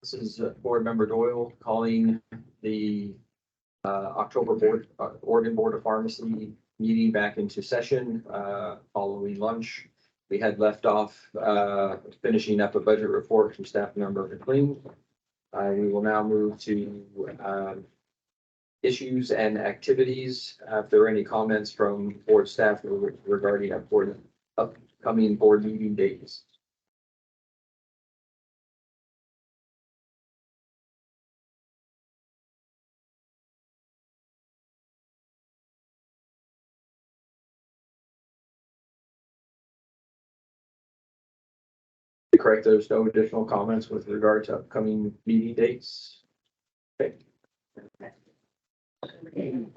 This is Board Member Doyle calling the October Oregon Board of Pharmacy meeting back into session following lunch. We had left off finishing up a budget report from staff member McLean. We will now move to issues and activities. If there are any comments from board staff regarding upcoming board meeting dates. Correct, there's no additional comments with regard to upcoming meeting dates. Okay. In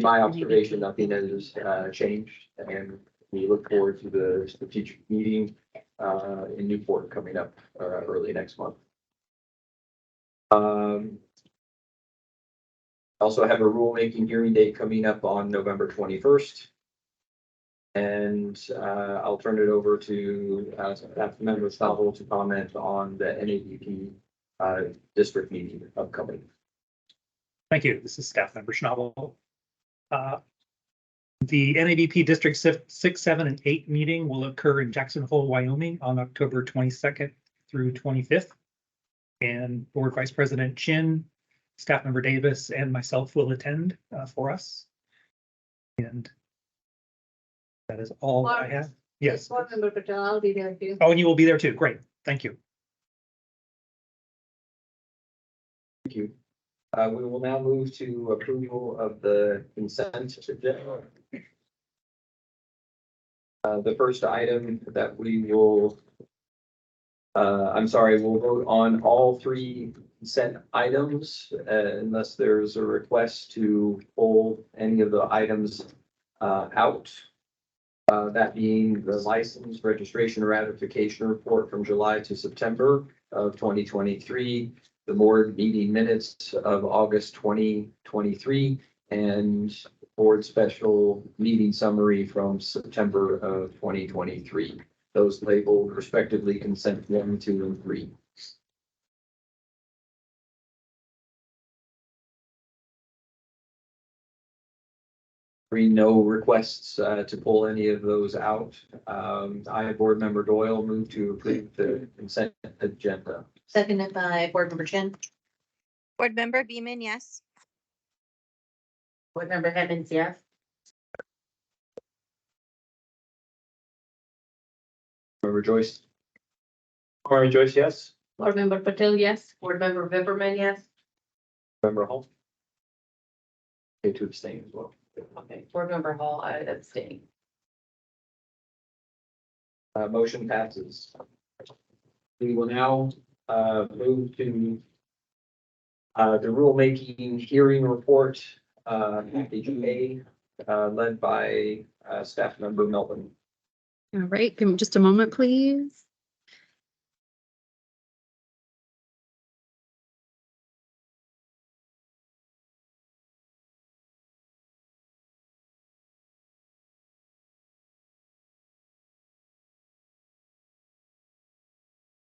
my observation, nothing has changed, and we look forward to the strategic meeting in Newport coming up early next month. Also have a rulemaking hearing date coming up on November 21st. And I'll turn it over to staff member Stavel to comment on the NABP district meeting upcoming. Thank you. This is staff member Schnabel. The NABP District 6, 7, and 8 meeting will occur in Jackson Hole, Wyoming on October 22nd through 25th. And Board Vice President Chin, staff member Davis, and myself will attend for us. And that is all I have. Yes. Board member Patel, I'll be there too. Oh, and you will be there too. Great. Thank you. Thank you. We will now move to approval of the consent agenda. The first item that we will, we'll vote on all three consent items unless there's a request to pull any of the items out. That being the license registration ratification report from July to September of 2023, the board meeting minutes of August 2023, and board special meeting summary from September of 2023. Those labeled respectively consent 1, 2, and 3. No requests to pull any of those out. I, Board Member Doyle, move to approve the consent agenda. Seconded by Board member Chin. Board Member Beeman, yes. Board member Evans, yes. Member Joyce. Member Joyce, yes. Board member Patel, yes. Board member Viverman, yes. Member Hall. Okay, to abstain as well. Okay, board member Hall, I abstain. Motion passes. We will now move to the rulemaking hearing report, package A, led by staff member Melvin. All right, give me just a moment, please.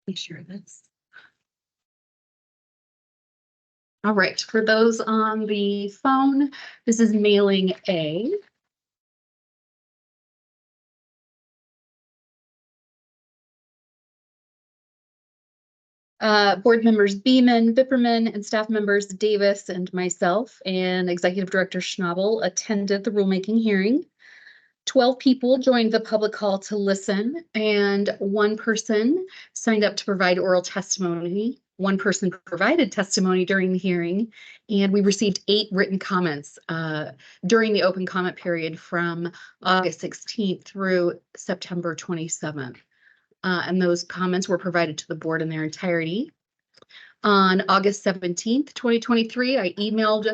Be sure this. All right, for those on the phone, this is mailing A. Board members Beeman, Bipperman, and staff members Davis and myself and Executive Director Schnabel attended the rulemaking hearing. 12 people joined the public call to listen, and 1 person signed up to provide oral testimony. 1 person provided testimony during the hearing, and we received 8 written comments during the open comment period from August 16th through September 27th. And those comments were provided to the board in their entirety. On August 17th, 2023, I emailed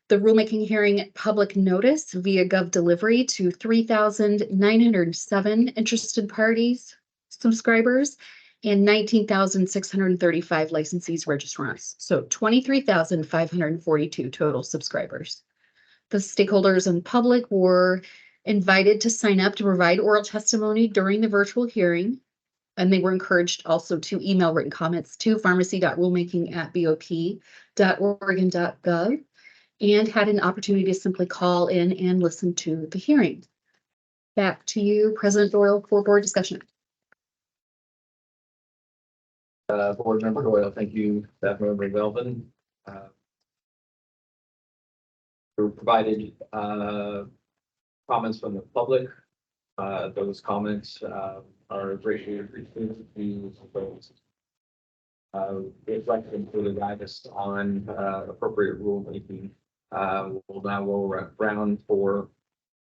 the rulemaking hearing public notice via Gov Delivery to 3,907 interested parties, subscribers, and 19,635 licensees registrants. So 23,542 total subscribers. The stakeholders and public were invited to sign up to provide oral testimony during the virtual hearing. And they were encouraged also to email written comments to pharmacy.rulemaking@bop.oregon.gov and had an opportunity to simply call in and listen to the hearing. Back to you, President Doyle, for board discussion. Board Member Doyle, thank you, Staff Member Melvin. We provided comments from the public. Those comments are greatly appreciated. We'd like to include a guidance on appropriate rulemaking. We'll now go around for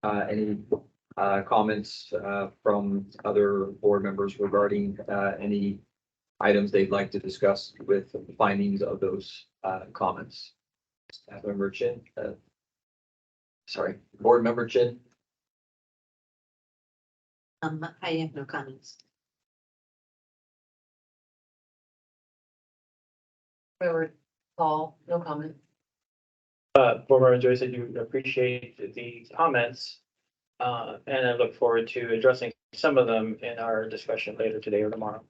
any comments from other board members regarding any items they'd like to discuss with the findings of those comments. Staff Member Chin, Board Member Chin. I have no comments. Member Hall, no comment. Board Member Joyce, I do appreciate the comments. And I look forward to addressing some of them in our discussion later today or tomorrow.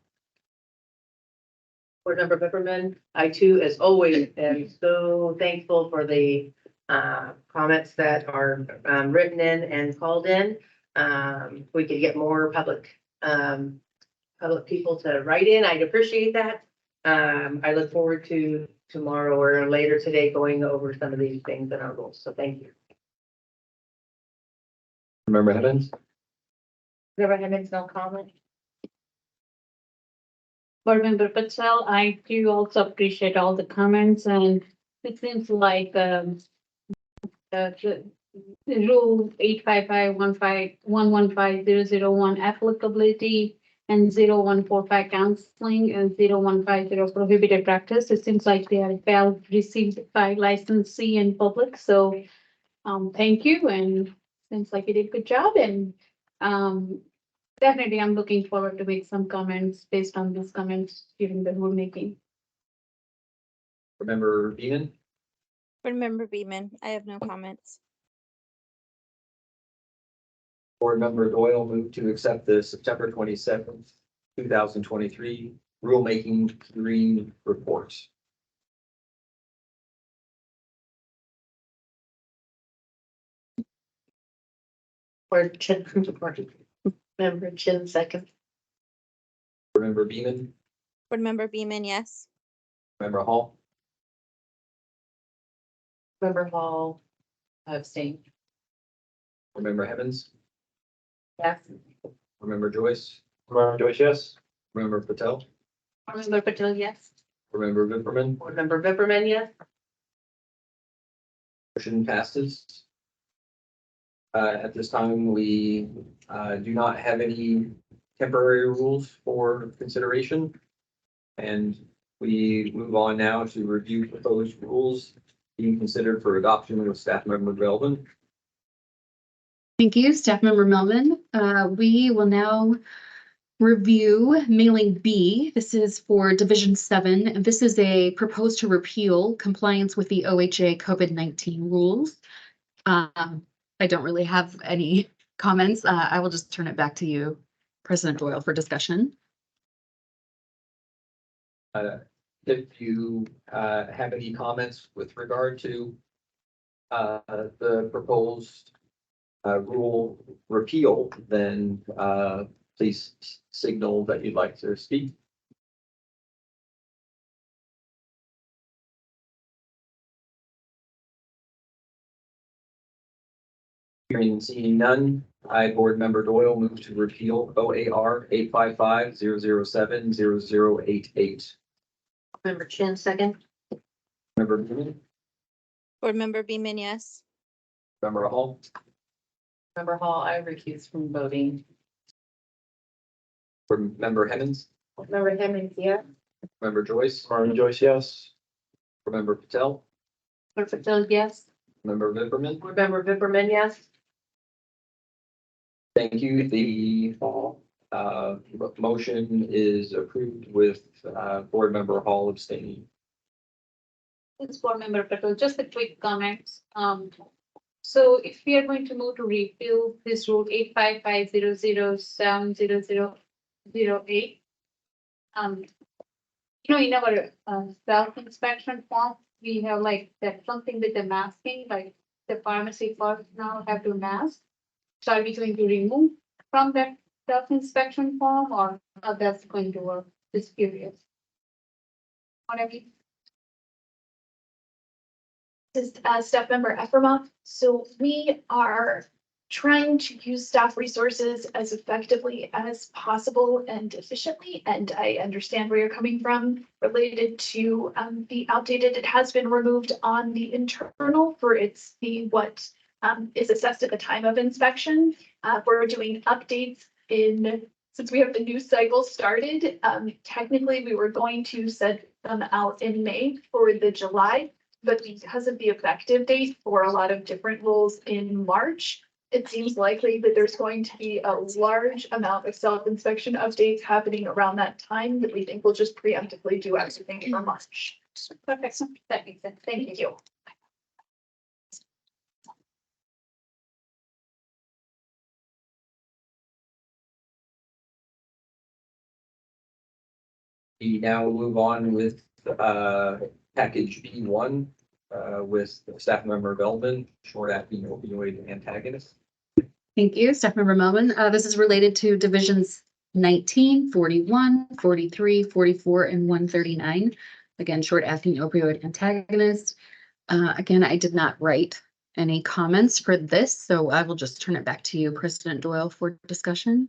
Board Member Pepperman, I too, as always, am so thankful for the comments that are written in and called in. We could get more public people to write in. I'd appreciate that. I look forward to tomorrow or later today going over some of these things in our rules. So thank you. Member Evans. Member Hemmings, no comment. Board Member Patel, I do also appreciate all the comments, and it seems like the rule 855-115-115-001 applicability and 0145 counseling and 0150 prohibited practice. It seems like they are well received by licensee and public. So thank you, and seems like you did a good job, and definitely, I'm looking forward to make some comments based on these comments during the rulemaking. Member Beeman. Board Member Beeman, I have no comments. Board Member Doyle moved to accept the September 27th, 2023 rulemaking hearing report. Or Chin, Member Chin, second. Board Member Beeman, Board Member Beeman, yes. Member Hall, Member Hall, abstain. Board Member Evans, Yes. Board Member Joyce, Board Member Joyce, yes. Board Member Patel, Board Member Patel, yes. Board Member Vipperman. Board Member Vipperman, yes. Motion passes. At this time, we do not have any temporary rules for consideration. And we move on now to review proposed rules being considered for adoption with Staff Member Melvin. Thank you, Staff Member Melvin. We will now review mailing B. This is for Division 7. This is a proposed to repeal compliance with the OHA COVID-19 rules. I don't really have any comments. I will just turn it back to you, President Doyle, for discussion. If you have any comments with regard to the proposed rule repeal, then please signal that you'd like to speak. Hearing and seeing none, I, Board Member Doyle, move to repeal OAR 855-007-0088. Member Chin, second. Member Beeman, Board Member Beeman, yes. Member Hall, Member Hall, I recuse from voting. Board Member Hemmings, Member Hemmings, yes. Member Joyce, Board Member Joyce, yes. Board Member Patel, Member Patel, yes. Member Vipperman. Board Member Vipperman, yes. Thank you. The motion is approved with Board Member Hall abstaining. This Board Member Patel, just a quick comment. So if we are going to move to repeal this rule 855-007-0008, In our self-inspection form, we have like that something with the masking, like the pharmacy first now have to mask. So are we going to remove from that self-inspection form or how that's going to work? Just curious. What I mean? This is staff member Efremov. So we are trying to use staff resources as effectively as possible and efficiently. And I understand where you're coming from related to the outdated. It has been removed on the internal for its the what is assessed at the time of inspection. We're doing updates since we have the new cycle started. Technically, we were going to set them out in May for the July. But because of the effective date for a lot of different rules in March, it seems likely that there's going to be a large amount of self-inspection updates happening around that time that we think will just preemptively do everything for March. Perfect. That makes sense. Thank you. We now move on with package B1 with staff member Belvin, short-acting opioid antagonist. Thank you, Staff Member Melvin. This is related to divisions 19, 41, 43, 44, and 139. Again, short-acting opioid antagonist. Again, I did not write any comments for this, so I will just turn it back to you, President Doyle, for discussion.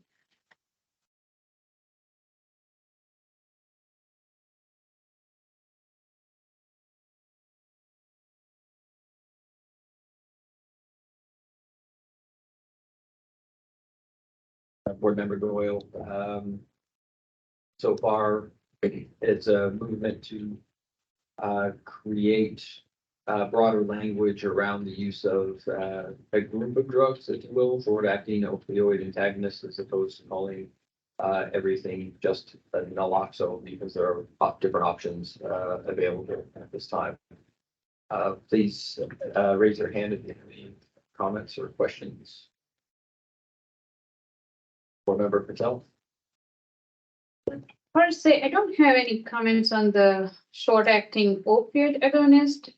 Board Member Doyle. So far, it's a movement to create broader language around the use of a group of drugs, if you will, short-acting opioid antagonists, as opposed to calling everything just naloxone, because there are different options available at this time. Please raise your hand if you have any comments or questions. Board Member Patel. First, say I don't have any comments on the short-acting opioid agonist.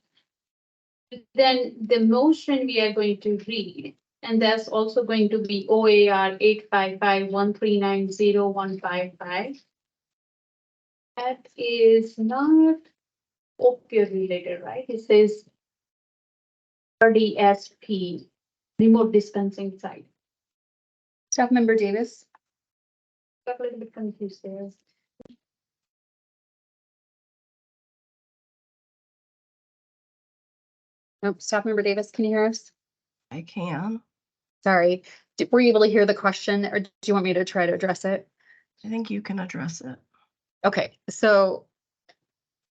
Then the motion we are going to read, and that's also going to be OAR 855-139-0155. That is not opioid related, right? It says RDSP, remote dispensing site. Staff Member Davis. Got a little bit confused there. Nope, Staff Member Davis, can you hear us? I can. Sorry, were you able to hear the question, or do you want me to try to address it? I think you can address it. Okay, so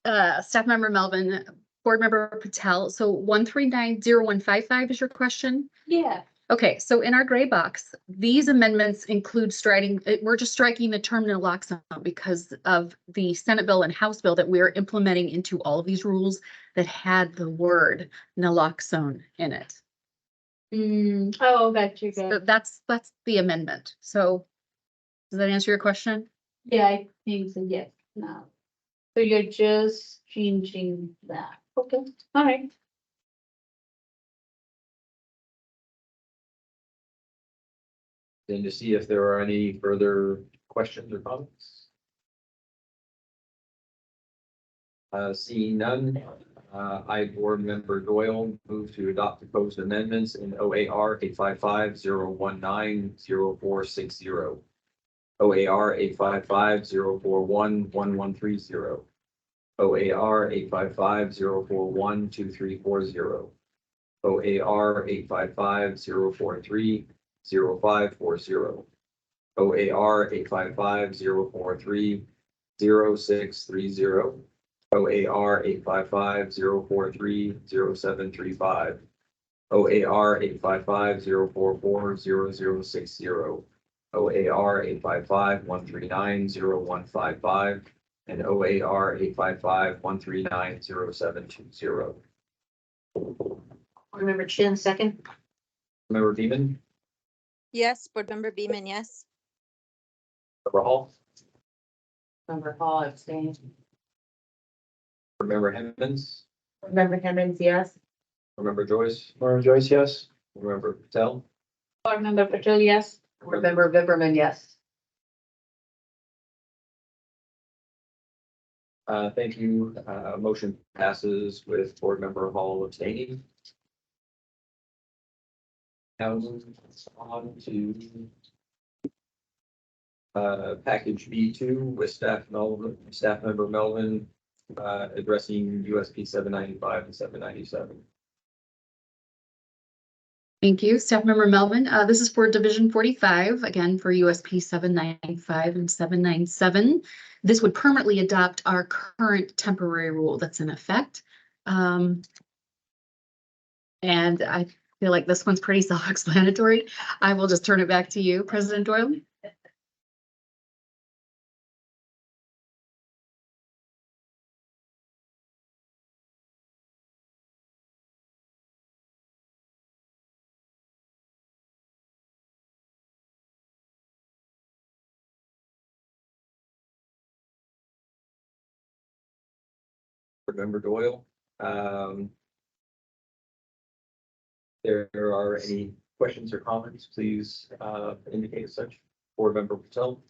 Staff Member Melvin, Board Member Patel, so 139-0155 is your question? Yeah. Okay, so in our gray box, these amendments include we're just striking the term naloxone because of the Senate bill and House bill that we're implementing into all of these rules that had the word naloxone in it. Oh, gotcha. So that's the amendment. So does that answer your question? Yeah, I think so, yes, now. So you're just changing that. Okay, all right. And to see if there are any further questions or comments. Seeing none, I, Board Member Doyle, move to adopt proposed amendments in OAR 855-019-0460, OAR 855-041-1130, OAR 855-041-2340, OAR 855-043-0540, OAR 855-043-0630, OAR 855-043-0735, OAR 855-044-0060, OAR 855-139-0155, and OAR 855-139-0720. Board Member Chin, second. Member Beeman, Yes, Board Member Beeman, yes. Member Hall, Member Hall abstained. Board Member Hemmons, Member Hemmons, yes. Board Member Joyce, Board Member Joyce, yes. Board Member Patel, Board Member Patel, yes. Board Member Bipperman, yes. Thank you. Motion passes with Board Member Hall abstaining. Now moving on to package B2 with staff member Melvin, addressing USP 795 and 797. Thank you, Staff Member Melvin. This is for Division 45, again for USP 795 and 797. This would permanently adopt our current temporary rule that's in effect. And I feel like this one's pretty self-explanatory. I will just turn it back to you, President Doyle. Board Member Doyle. There are any questions or comments, please indicate as such. Board Member Patel.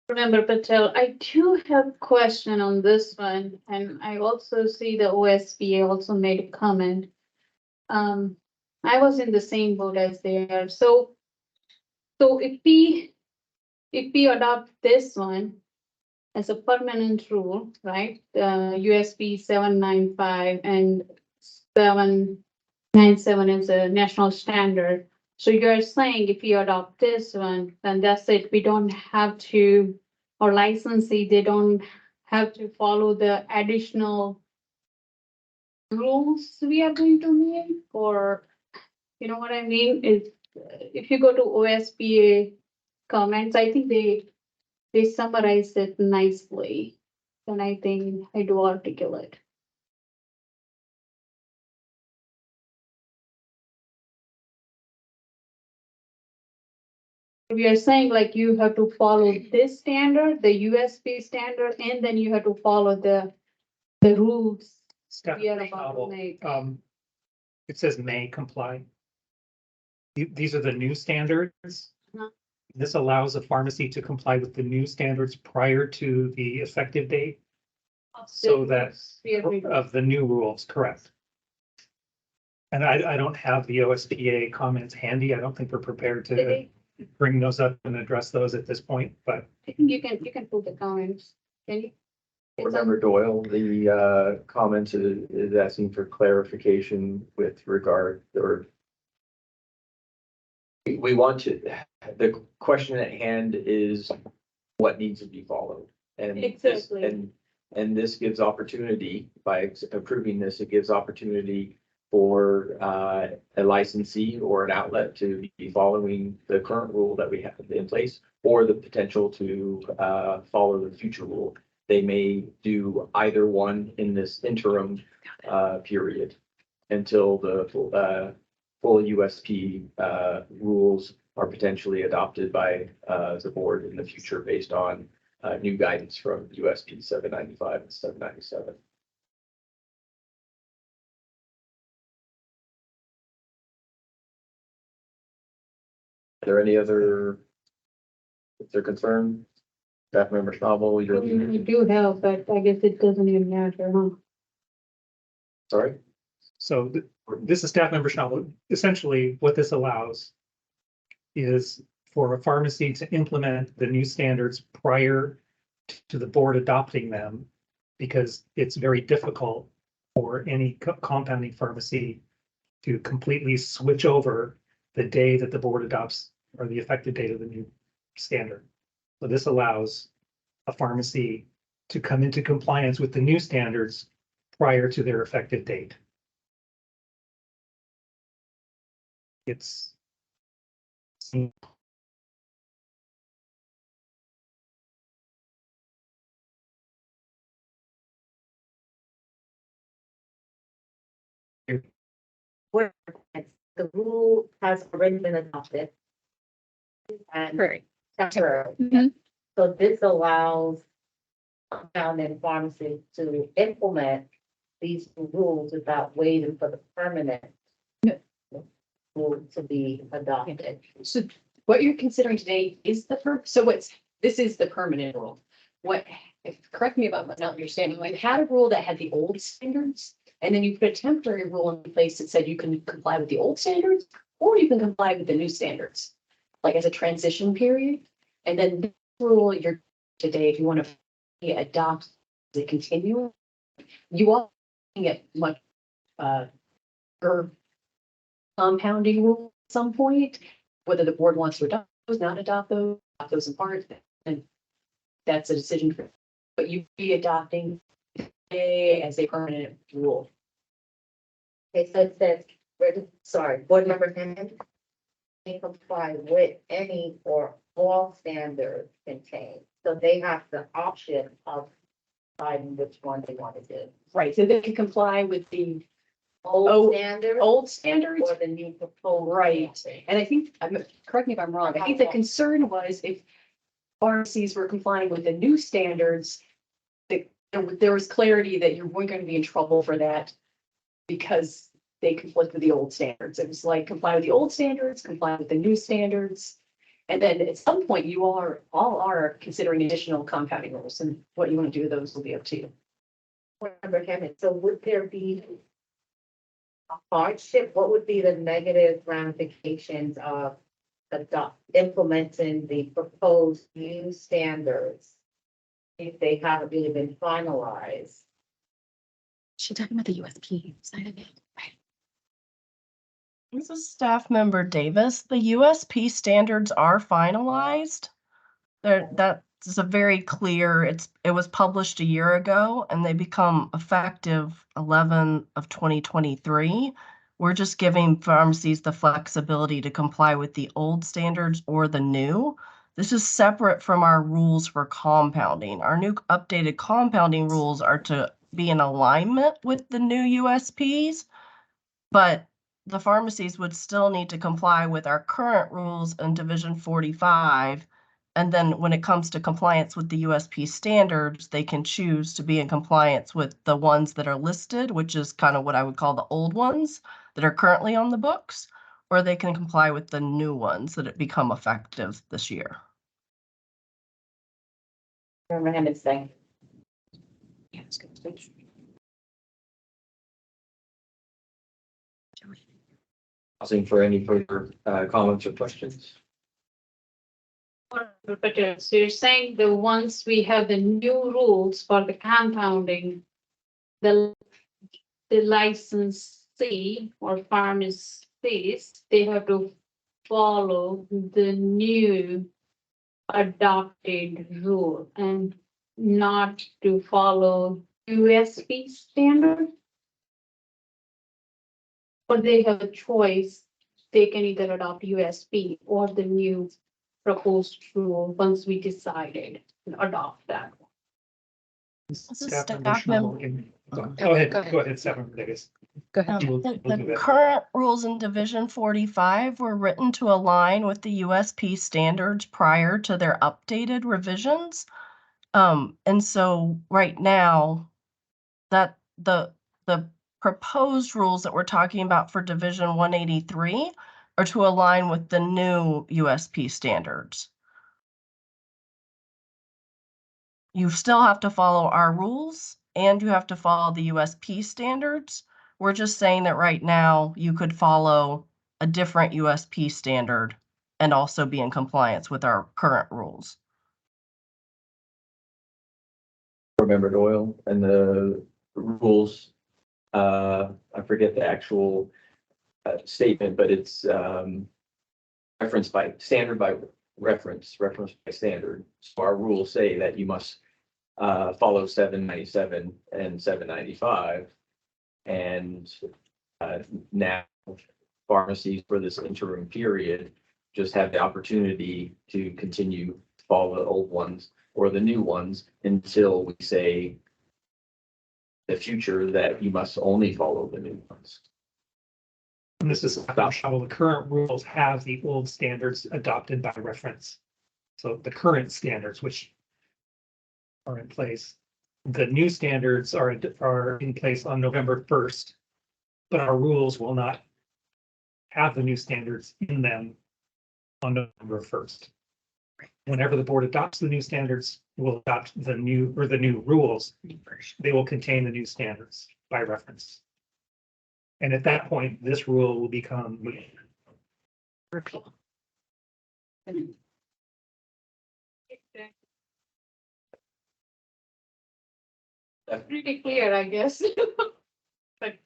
Member Patel, I do have a question on this one, and I also see the OSBA also made a comment. I was in the same boat as they are, so if we adopt this one as a permanent rule, right? USP 795 and 797 is a national standard. So you're saying if you adopt this one, then that's it. We don't have to, or licensee, they don't have to follow the additional rules we are going to make, or, you know what I mean? If you go to OSBA comments, I think they summarize it nicely. And I think I do articulate. We are saying like you have to follow this standard, the USB standard, and then you have to follow the rules Staff we are about to Novel, make. it says may comply. These are the new standards. Uh-huh. This allows a pharmacy to comply with the new standards prior to the effective date. So that of the new rules, correct. And I don't have the OSPA comments handy. I don't think we're prepared to bring those up and address those at this point, but I think you can put the comments. Can you? Board Member Doyle, the comment is asking for clarification with regard, or we want to, the question at hand is what needs to be followed. And this- Exactly. And this gives opportunity, by approving this, it gives opportunity for a licensee or an outlet to be following the current rule that we have in place, or the potential to follow the future rule. They may do either one in this interim period until the full USP rules are potentially adopted by the board in the future based on new guidance from USP 795 and 797. Are there any other, if they're concerned, staff member Schnabel, you're, I do have, but I guess it doesn't even matter, huh? sorry? so this is staff member Schnabel. Essentially, what this allows is for a pharmacy to implement the new standards prior to the board adopting them, because it's very difficult for any compounding pharmacy to completely switch over the day that the board adopts, or the effective date of the new standard. So this allows a pharmacy to come into compliance with the new standards prior to their effective date. It's Where the rule has already been adopted. And Right. temporary. Mhm. So this allows town and pharmacy to implement these rules without waiting for the permanent rule to be adopted. So what you're considering today is this is the permanent rule. Correct me if I'm not understanding, we had a rule that had the old standards, and then you put a temporary rule in place that said you can comply with the old standards, or you can comply with the new standards, like as a transition period. And then this rule you're today, if you want to adopt the continuum, you are looking at much, or compounding rule at some point, whether the board wants to adopt those, not adopt those in part, and that's a decision for, but you be adopting as a permanent rule. Okay, so it says, board member Hammond may comply with any or all standards contained. So they have the option of deciding which one they want to do. Right, so they can comply with the Old standards old standards. or the new proposed. Right, and I think, correct me if I'm wrong, I think the concern was if pharmacies were complying with the new standards, there was clarity that you weren't going to be in trouble for that because they conflict with the old standards. It was like comply with the old standards, comply with the new standards. And then at some point, you all are considering additional compounding rules, and what you want to do with those will be up to you. Board member Hammond, so would there be a hardship? What would be the negative ramifications of implementing the proposed new standards if they haven't really been finalized? She's talking about the USP side of it. This is Staff Member Davis. The USP standards are finalized. That's a very clear, it was published a year ago and they become effective 11 of 2023. We're just giving pharmacies the flexibility to comply with the old standards or the new. This is separate from our rules for compounding. Our new updated compounding rules are to be in alignment with the new USPs, but the pharmacies would still need to comply with our current rules in Division 45. And then when it comes to compliance with the USP standards, they can choose to be in compliance with the ones that are listed, which is kind of what I would call the old ones that are currently on the books, or they can comply with the new ones that have become effective this year. Member Hammond saying. Yeah, it's good. Pausing for any further comments or questions. So you're saying the once we have the new rules for the compounding, the licensee or pharmacies, they have to follow the new adopted rule and not to follow USP standard? Or they have a choice, they can either adopt USP or the new proposed rule once we decided to adopt that. Staff member staff member. Schnabel, Go ahead, Staff member Davis. Go ahead. We'll The do that. current rules in Division 45 were written to align with the USP standards prior to their updated revisions. And so right now, that the proposed rules that we're talking about for Division 183 are to align with the new USP standards. You still have to follow our rules and you have to follow the USP standards. We're just saying that right now you could follow a different USP standard and also be in compliance with our current rules. Member Doyle and the rules, I forget the actual statement, but it's referenced by standard by reference by standard. So our rules say that you must follow 797 and 795. And now pharmacies for this interim period just have the opportunity to continue to follow the old ones or the new ones until we say the future that you must only follow the new ones. And this is about how the current rules have the old standards adopted by reference. So the current standards, which are in place. The new standards are in place on November 1st, but our rules will not have the new standards in them on November 1st. Whenever the board adopts the new standards, we'll adopt the new rules. They will contain the new standards by reference. And at that point, this rule will become moot. Repeal. Pretty clear, I guess. But,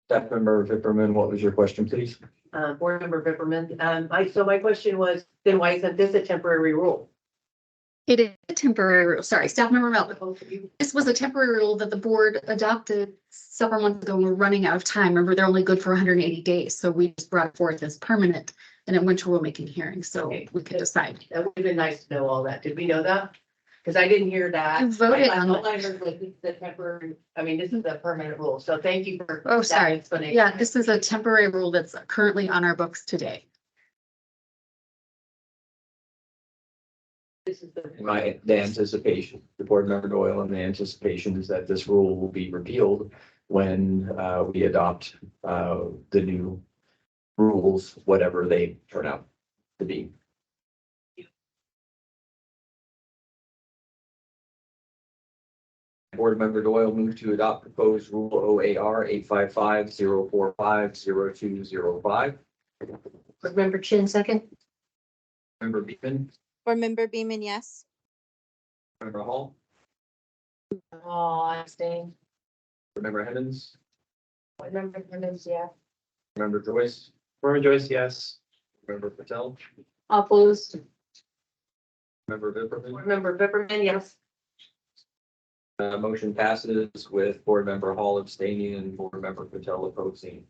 Staff member Vipperman, what was your question, please? Board member Vipperman, so my question was, then why isn't this a temporary rule? It is a temporary rule. Sorry, staff member Melvin. This was a temporary rule that the board adopted several months ago. We're running out of time. Remember, they're only good for 180 days. So we just brought it forth as permanent and it went to rulemaking hearing. So Okay. we could decide. That would have been nice to know all that. Did we know that? Because I didn't hear that. You voted on All it. I heard was this is the temporary, I mean, this is the permanent rule. So thank you for. Oh, that sorry. explanation. Yeah, this is a temporary rule that's currently on our books today. This is the. The anticipation, the board member Doyle, and the anticipation is that this rule will be repealed when we adopt the new rules, whatever they turn out to be. Board member Doyle moved to adopt proposed rule OAR 855-045-0205. Board member Chin, second. Member Beekman, Board Member Beeman, yes. member Hall, Oh, I'm staying. member Hemmons, Board member Simmons, yeah. member Joyce, Member Joyce, yes. member Patel, opposed. member Vipperman. Board member Vipperman, yes. Motion passes with board member Hall abstaining and board member Patel opposing.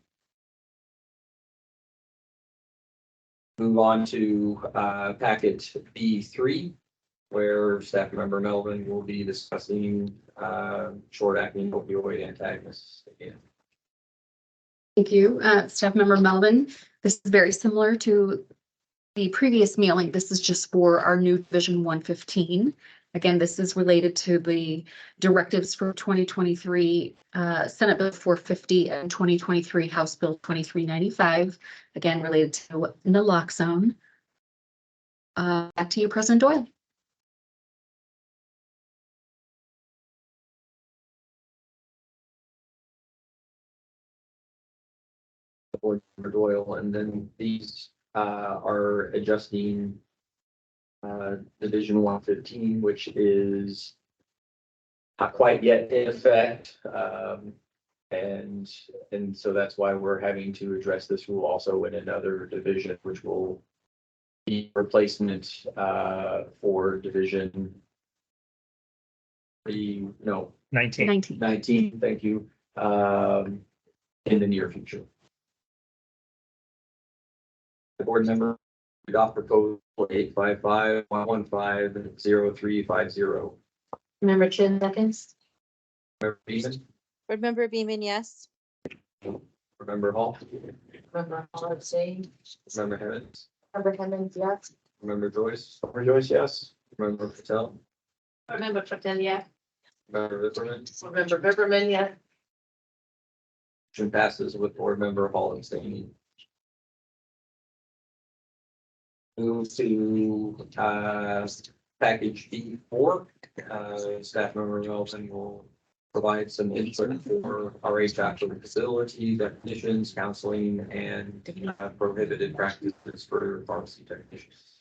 Move on to packet B3, where staff member Melvin will be discussing short-acting opioid antagonists again. Thank you, staff member Melvin. This is very similar to the previous mailing. This is just for our new Division 115. Again, this is related to the directives for 2023 Senate Bill 450 and 2023 House Bill 2395. Again, related to naloxone. Back to you, President Doyle. Board member Doyle, and then these are adjusting Division 115, which is not quite yet in effect. And so that's why we're having to address this rule also in another division, which will be replacement for Division 19. 19, thank you, in the near future. The board member adopt proposal 855-115-0350. Member Chin, seconds. Member Beeman, Board Member Beeman, yes. member Hall, Member Hall abstained. member Hemmons, Member Simmons, yes. member Joyce, Member Joyce, yes. member Patel, Board member Patel, yes. member Vipperman. Board member Vipperman, yes. Motion passes with board member Hall abstaining. Move to package B4. Staff member Melvin will provide some input for RH facility definitions, counseling, and prohibited practices for pharmacy technicians.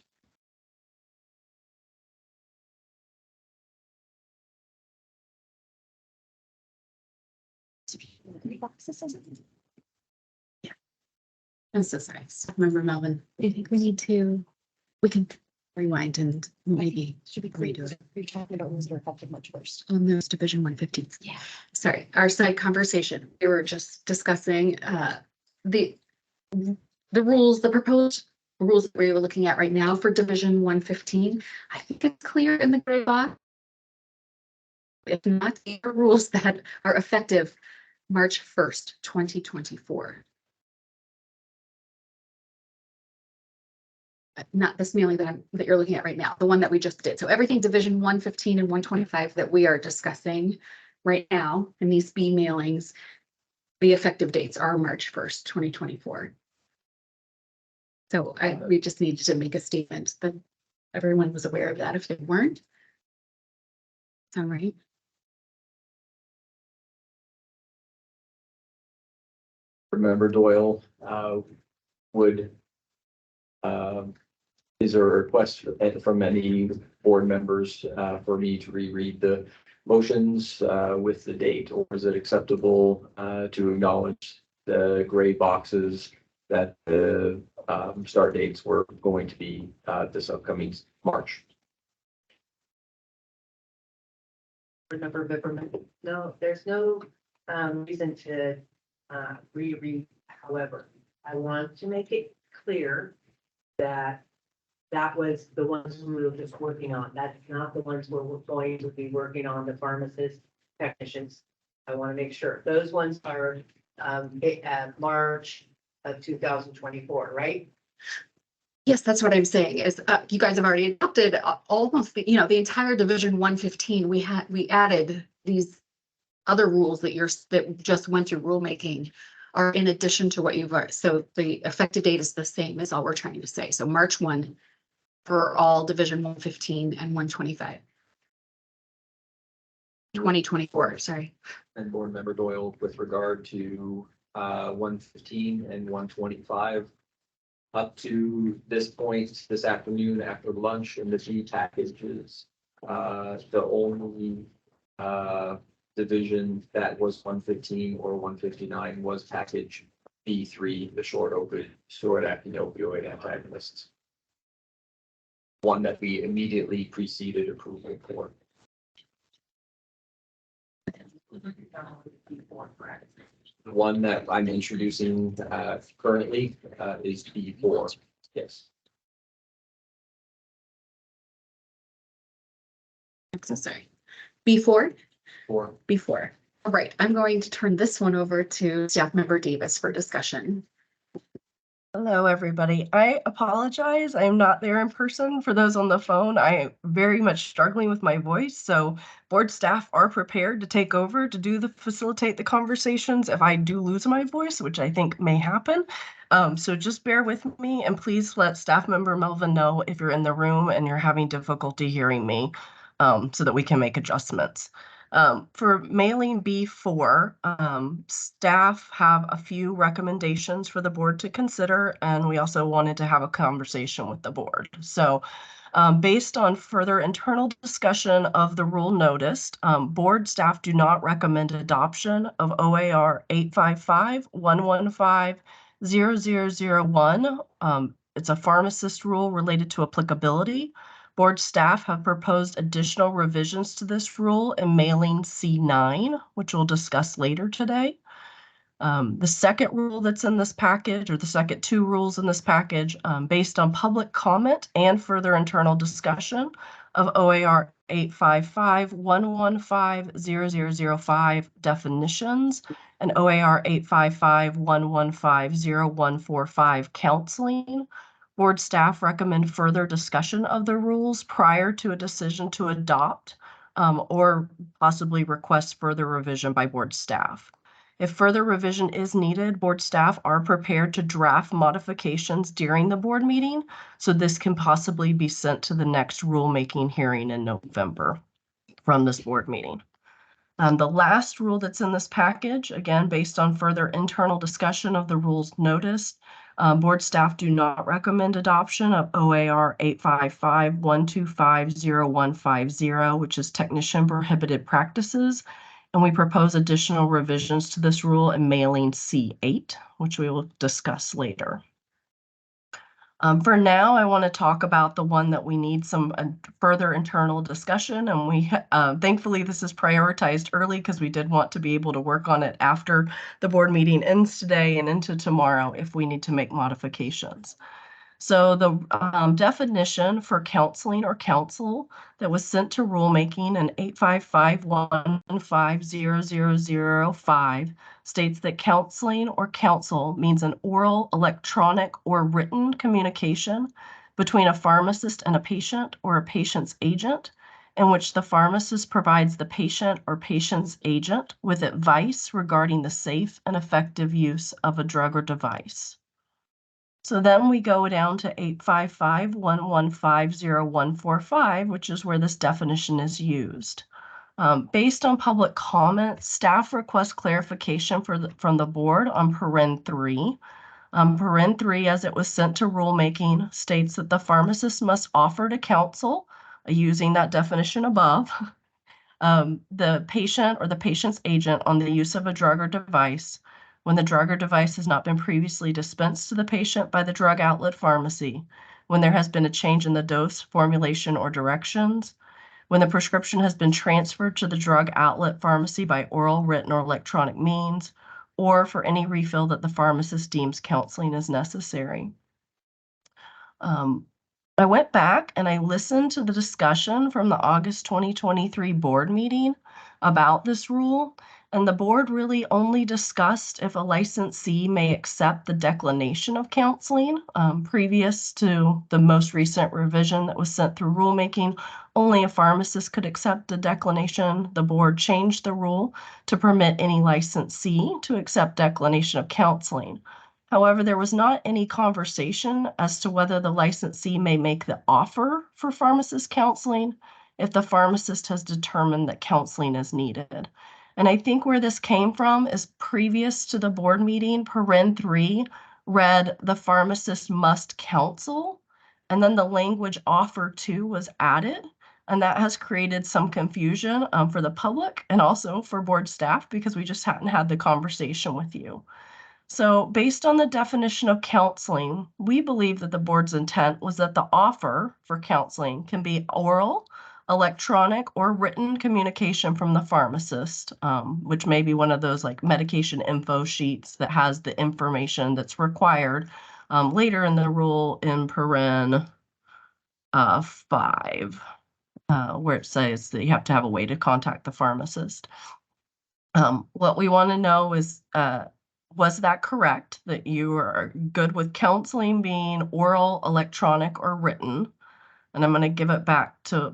I'm so sorry, staff member Melvin. I think we need to, we can rewind and maybe Should be redo it. You're talking about was there effective March 1st. On those Division 115. Yeah. Sorry, our side conversation. We were just discussing the rules, the proposed rules that we were looking at right now for Division 115. I think it's clear in the gray box. If not, the rules that are effective March 1st, 2024. not this mailing that you're looking at right now, the one that we just did. So everything Division 115 and 125 that we are discussing right now in these B mailings, the effective dates are March 1st, 2024. So we just needed to make a statement that everyone was aware of that if they weren't. Sound right? Remember Doyle, would, is there a request from any board members, for me to reread the motions, with the date, or is it acceptable, to acknowledge the gray boxes that the, start dates were going to be, this upcoming March? Remember Bipperman? No, there's no reason to reread. However, I want to make it clear that that was the ones we were just working on. That's not the ones we're going to be working on, the pharmacists, technicians. I want to make sure those ones are March of 2024, right? Yes, that's what I'm saying is you guys have already adopted almost, the entire Division 115. We added these other rules that just went through rulemaking are in addition to what you've already. So the effective date is the same is all we're trying to say. So March 1 for all Division 115 and 125. 2024, sorry. And board member Doyle, with regard to 115 and 125. Up to this point, this afternoon after lunch in the G packages, the only division that was 115 or 159 was package B3, the short-acting opioid antagonists. One that we immediately preceded approval for. The one that I'm introducing currently is B4. Yes. I'm so sorry. B4? Four. B4. All right, I'm going to turn this one over to Staff Member Davis for discussion. Hello, everybody. I apologize. I am not there in person. For those on the phone, I am very much struggling with my voice. So board staff are prepared to take over to facilitate the conversations if I do lose my voice, which I think may happen. So just bear with me and please let staff member Melvin know if you're in the room and you're having difficulty hearing me, so that we can make adjustments. For mailing B4, staff have a few recommendations for the board to consider, and we also wanted to have a conversation with the board. So based on further internal discussion of the rule noticed, board staff do not recommend adoption of OAR 855-115-0001. It's a pharmacist rule related to applicability. Board staff have proposed additional revisions to this rule in mailing C9, which we'll discuss later today. The second rule that's in this package, or the second two rules in this package, based on public comment and further internal discussion of OAR 855-115-0005 definitions and OAR 855-115-0145 counseling. Board staff recommend further discussion of the rules prior to a decision to adopt, or possibly request further revision by board staff. If further revision is needed, board staff are prepared to draft modifications during the board meeting, so this can possibly be sent to the next rulemaking hearing in November from this board meeting. The last rule that's in this package, again, based on further internal discussion of the rules noticed, board staff do not recommend adoption of OAR 855-125-0150, which is technician prohibited practices. And we propose additional revisions to this rule in mailing C8, which we will discuss later. For now, I want to talk about the one that we need some further internal discussion, and we thankfully this is prioritized early because we did want to be able to work on it after the board meeting ends today and into tomorrow if we need to make modifications. So the definition for counseling or counsel that was sent to rulemaking in 855-115-0005 states that counseling or counsel means an oral, electronic, or written communication between a pharmacist and a patient or a patient's agent, in which the pharmacist provides the patient or patient's agent with advice regarding the safe and effective use of a drug or device. So then we go down to 855.115.0145, which is where this definition is used. Based on public comment, staff request clarification from the board on paren 3. Paren 3, as it was sent to rulemaking, states that the pharmacist must offer to counsel, using that definition above, the patient or the patient's agent on the use of a drug or device when the drug or device has not been previously dispensed to the patient by the drug outlet pharmacy, when there has been a change in the dose, formulation, or directions, when the prescription has been transferred to the drug outlet pharmacy by oral, written, or electronic means, or for any refill that the pharmacist deems counseling is necessary. I went back and I listened to the discussion from the August 2023 board meeting about this rule, and the board really only discussed if a licensee may accept the declination of counseling. Previous to the most recent revision that was sent through rulemaking, only a pharmacist could accept a declination. The board changed the rule to permit any licensee to accept declination of counseling. However, there was not any conversation as to whether the licensee may make the offer for pharmacist counseling if the pharmacist has determined that counseling is needed. And I think where this came from is previous to the board meeting, paren 3 read the pharmacist must counsel, and then the language offer to was added. And that has created some confusion for the public and also for board staff because we just hadn't had the conversation with you. So based on the definition of counseling, we believe that the board's intent was that the offer for counseling can be oral, electronic, or written communication from the pharmacist, which may be one of those like medication info sheets that has the information that's required later in the rule in paren 5, where it says that you have to have a way to contact the pharmacist. What we want to know is, was that correct, that you are good with counseling being oral, electronic, or written? And I'm going to give it back to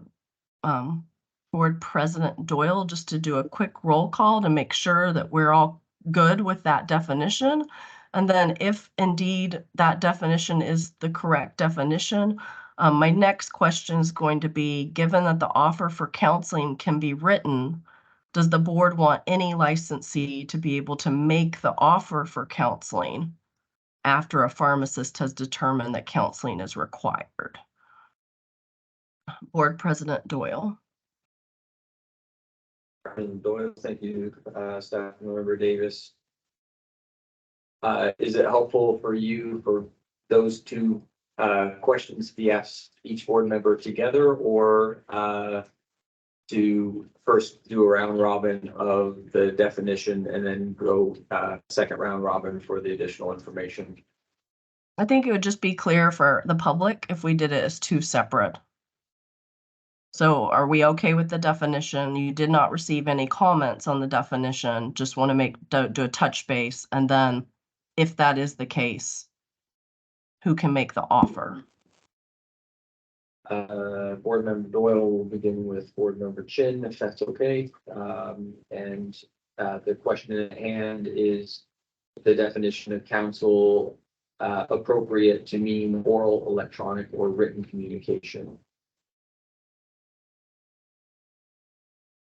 Board President Doyle just to do a quick roll call to make sure that we're all good with that definition. And then if indeed that definition is the correct definition, my next question is going to be, given that the offer for counseling can be written, does the board want any licensee to be able to make the offer for counseling after a pharmacist has determined that counseling is required? Board President Doyle. President Doyle, thank you, Staff Member Davis. Is it helpful for you for those two questions to be asked each board member together, or to first do a round robin of the definition and then go second round robin for the additional information? I think it would just be clear for the public if we did it as two separate. So are we okay with the definition? You did not receive any comments on the definition, just want to do a touch base. And then if that is the case, who can make the offer? Board Member Doyle will begin with Board Member Chin, if that's okay. And the question at hand is the definition of counsel appropriate to mean oral, electronic, or written communication?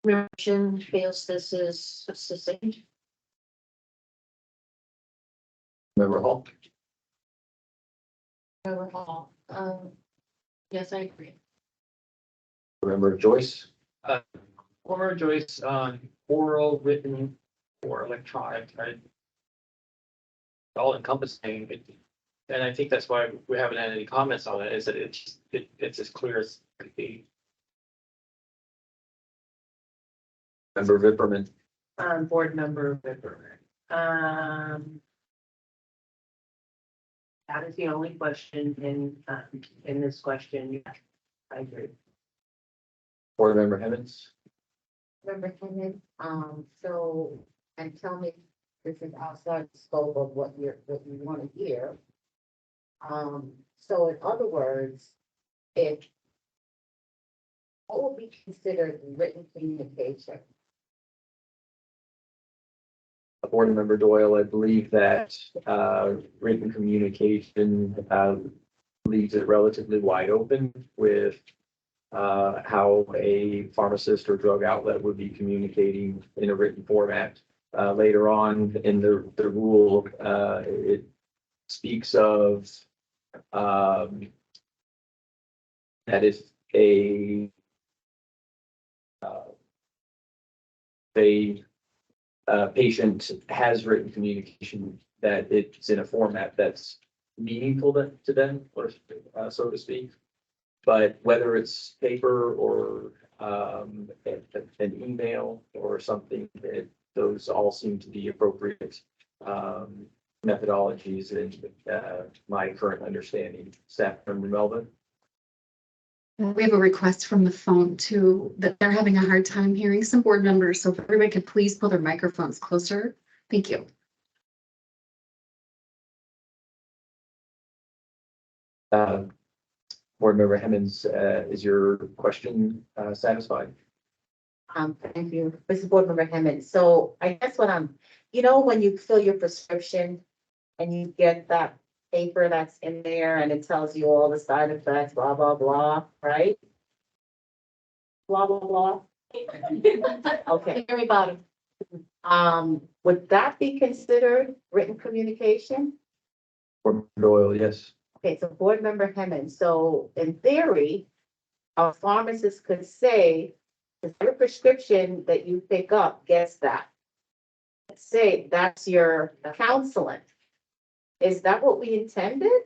Member Chin feels this is succinct. Member Hall? Member Hall, yes, I agree. Member Joyce? Or Joyce, oral, written, or electronic, right? All encompassing, and I think that's why we haven't had any comments on it, is that it's as clear as it could be. Member Vipperman? Board Member Whitmer. That is the only question in this question. Yeah, I agree. Board Member Hemmons? Member Kenneth, so, and tell me, this is outside the scope of what you want to hear. So in other words, if what would be considered written communication? Board Member Doyle, I believe that written communication leaves it relatively wide open with how a pharmacist or drug outlet would be communicating in a written format. Later on in the rule, it speaks of that if a patient has written communication, that it's in a format that's meaningful to them, or so to speak. But whether it's paper or an email or something, those all seem to be appropriate methodologies in my current understanding. Staff Member Melvin? We have a request from the phone too, that they're having a hard time hearing some board members. So if everybody could please pull their microphones closer. Thank you. Board Member Hemmons, is your question satisfied? Thank you, this is Board Member Hammond. So I guess what you know, when you fill your prescription and you get that paper that's in there and it tells you all the side effects, blah, blah, blah, right? Blah, blah, blah. Okay, Very bottom. would that be considered written communication? Board Member Doyle, yes. Okay, so Board Member Hammond, so in theory, a pharmacist could say, if your prescription that you pick up gets that. Let's say that's your counseling. Is that what we intended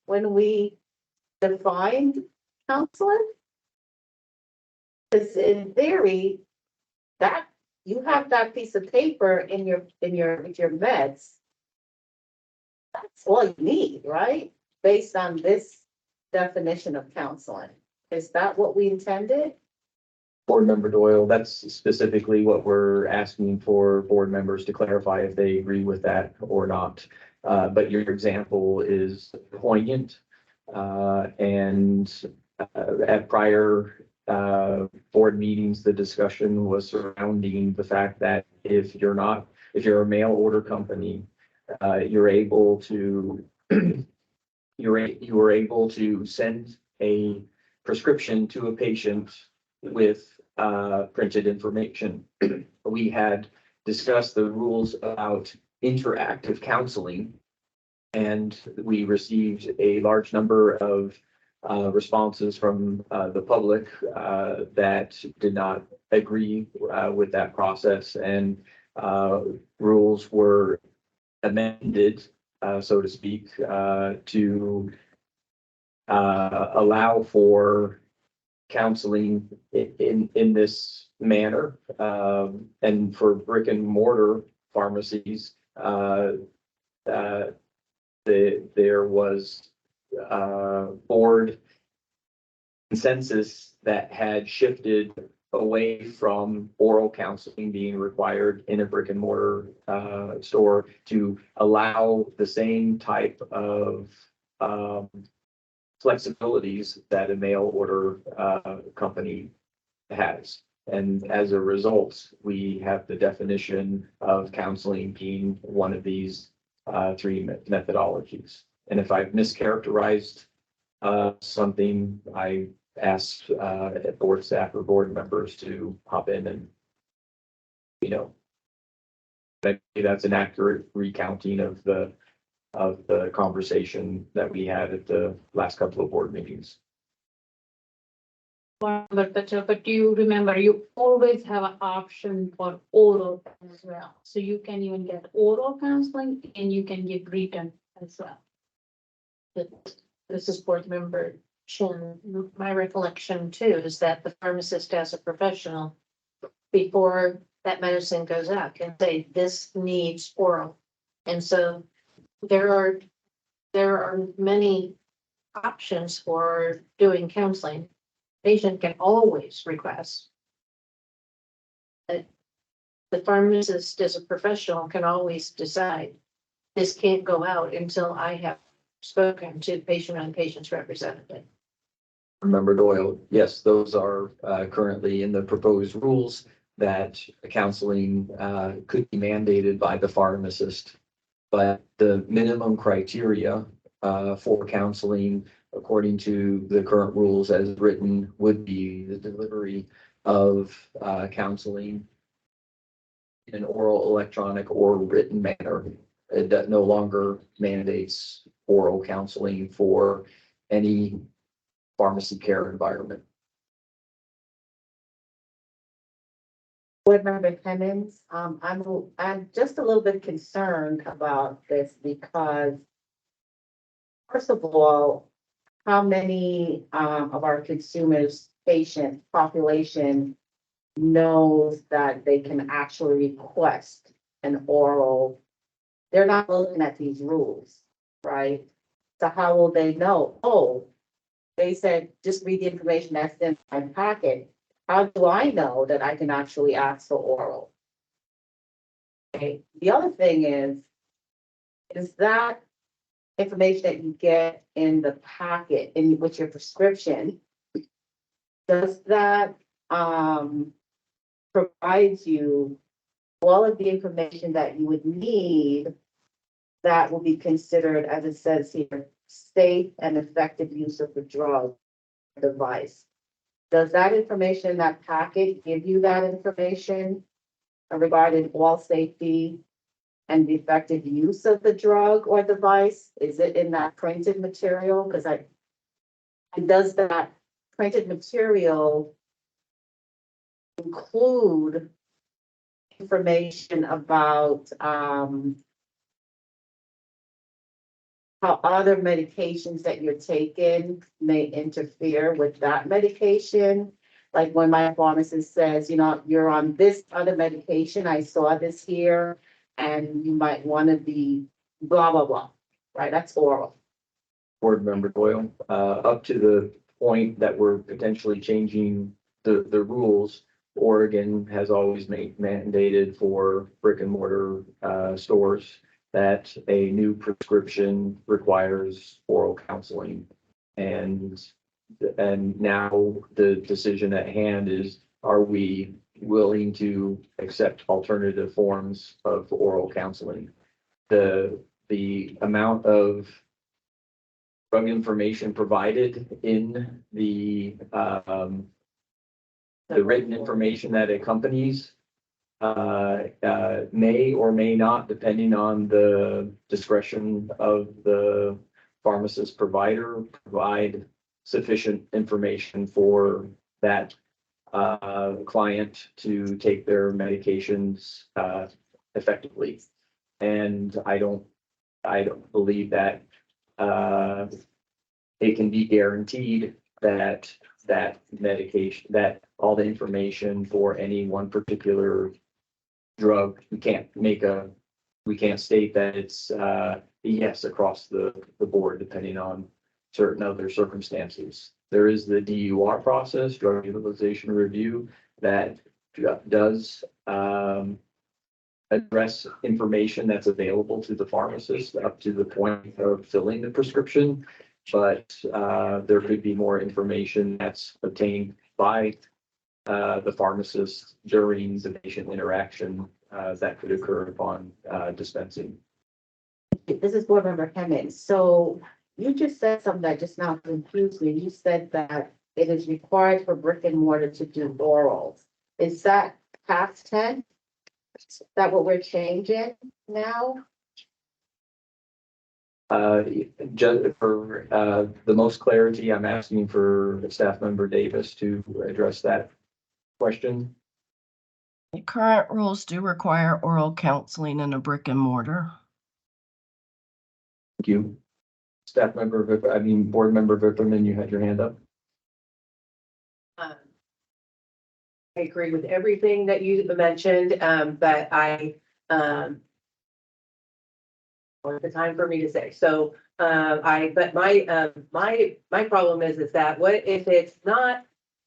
when we defined counseling? Because in theory, that, you have that piece of paper with your meds. That's all you need, right? Based on this definition of counseling. Is that what we intended? Board Member Doyle, that's specifically what we're asking for board members to clarify if they agree with that or not. But your example is poignant. And at prior board meetings, the discussion was surrounding the fact that if you're a mail order company, you're able to you were able to send a prescription to a patient with printed information. We had discussed the rules about interactive counseling, and we received a large number of responses from the public that did not agree with that process, and rules were amended, so to speak, to allow for counseling in this manner. And for brick and mortar pharmacies, there was board consensus that had shifted away from oral counseling being required in a brick and mortar store to allow the same type of flexibilities that a mail order company has. And as a result, we have the definition of counseling being one of these three methodologies. And if I've mischaracterized something, I ask board staff or board members to hop in and, maybe that's an accurate recounting of the conversation that we had at the last couple of board meetings. But you remember, you always have an option for oral as well. So you can even get oral counseling and you can give written as well. This is board member Chin. My recollection too is that the pharmacist as a professional, before that medicine goes out, can say this needs oral. And so there are many options for doing counseling. Patient can always request. But the pharmacist as a professional can always decide this can't go out until I have spoken to patient and patient's representative. Member Doyle, yes, those are currently in the proposed rules that counseling could be mandated by the pharmacist. But the minimum criteria for counseling, according to the current rules as written, would be the delivery of counseling in an oral, electronic, or written manner. It no longer mandates oral counseling for any pharmacy care environment. Board Member Clemens, I'm just a little bit concerned about this because first of all, how many of our consumers, patient population knows that they can actually request an oral? They're not looking at these rules, right? So how will they know? Oh, they said, just read the information that's in my packet. How do I know that I can actually ask for oral? Okay, the other thing is that information that you get in the packet in with your prescription, does that provide you all of the information that you would need that will be considered, as it says here, safe and effective use of the drug device? Does that information in that packet give you that information regarding all safety and the effective use of the drug or device? Is it in that printed material? Because does that printed material include information about how other medications that you're taking may interfere with that medication? Like when my pharmacist says, you know, you're on this other medication, I saw this here, and you might want to be blah, blah, blah, right? That's oral. Board Member Doyle, up to the point that we're potentially changing the rules, Oregon has always mandated for brick and mortar stores that a new prescription requires oral counseling. And now the decision at hand is, are we willing to accept alternative forms of oral counseling? The amount of drug information provided in the written information that accompanies may or may not, depending on the discretion of the pharmacist provider, provide sufficient information for that client to take their medications effectively. And I don't believe that it can be guaranteed that medication, that all the information for any one particular drug, we can't state that it's a yes across the board, depending on certain other circumstances. There is the DUR process, drug utilization review, that does address information that's available to the pharmacist up to the point of filling the prescription. But there could be more information that's obtained by the pharmacist during the patient interaction that could occur upon dispensing. This is Board Member Hammond. So you just said something that just now confused me. You said that it is required for brick and mortar to do orals. Is that past tense? Is that what we're changing now? Just for the most clarity, I'm asking for Staff Member Davis to address that question. The current rules do require oral counseling in a brick and mortar. Thank you. Staff Member, Board Member Vipperman, you had your hand up. I agree with everything that you mentioned, but what's the time for me to say? So, but my problem is that what if it's not,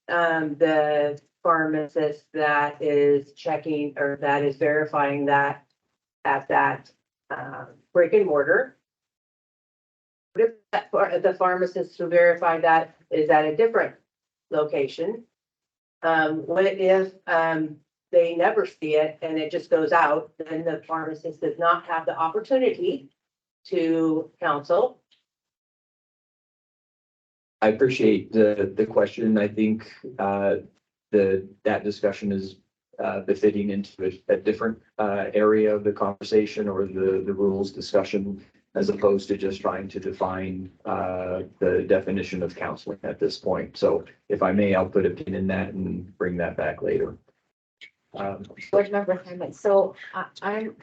the pharmacist that is checking or that is verifying that at that, brick and mortar, What if the pharmacist to verify that is at a different location? What if, they never see it and it just goes out, then the pharmacist does not have the opportunity to counsel? I appreciate the question. I think, that discussion is, befitting into a different, area of the conversation or the rules discussion, as opposed to just trying to define, the definition of counseling at this point. So if I may, I'll put a pin in that and bring that back later. Board Member Hammond, so I'm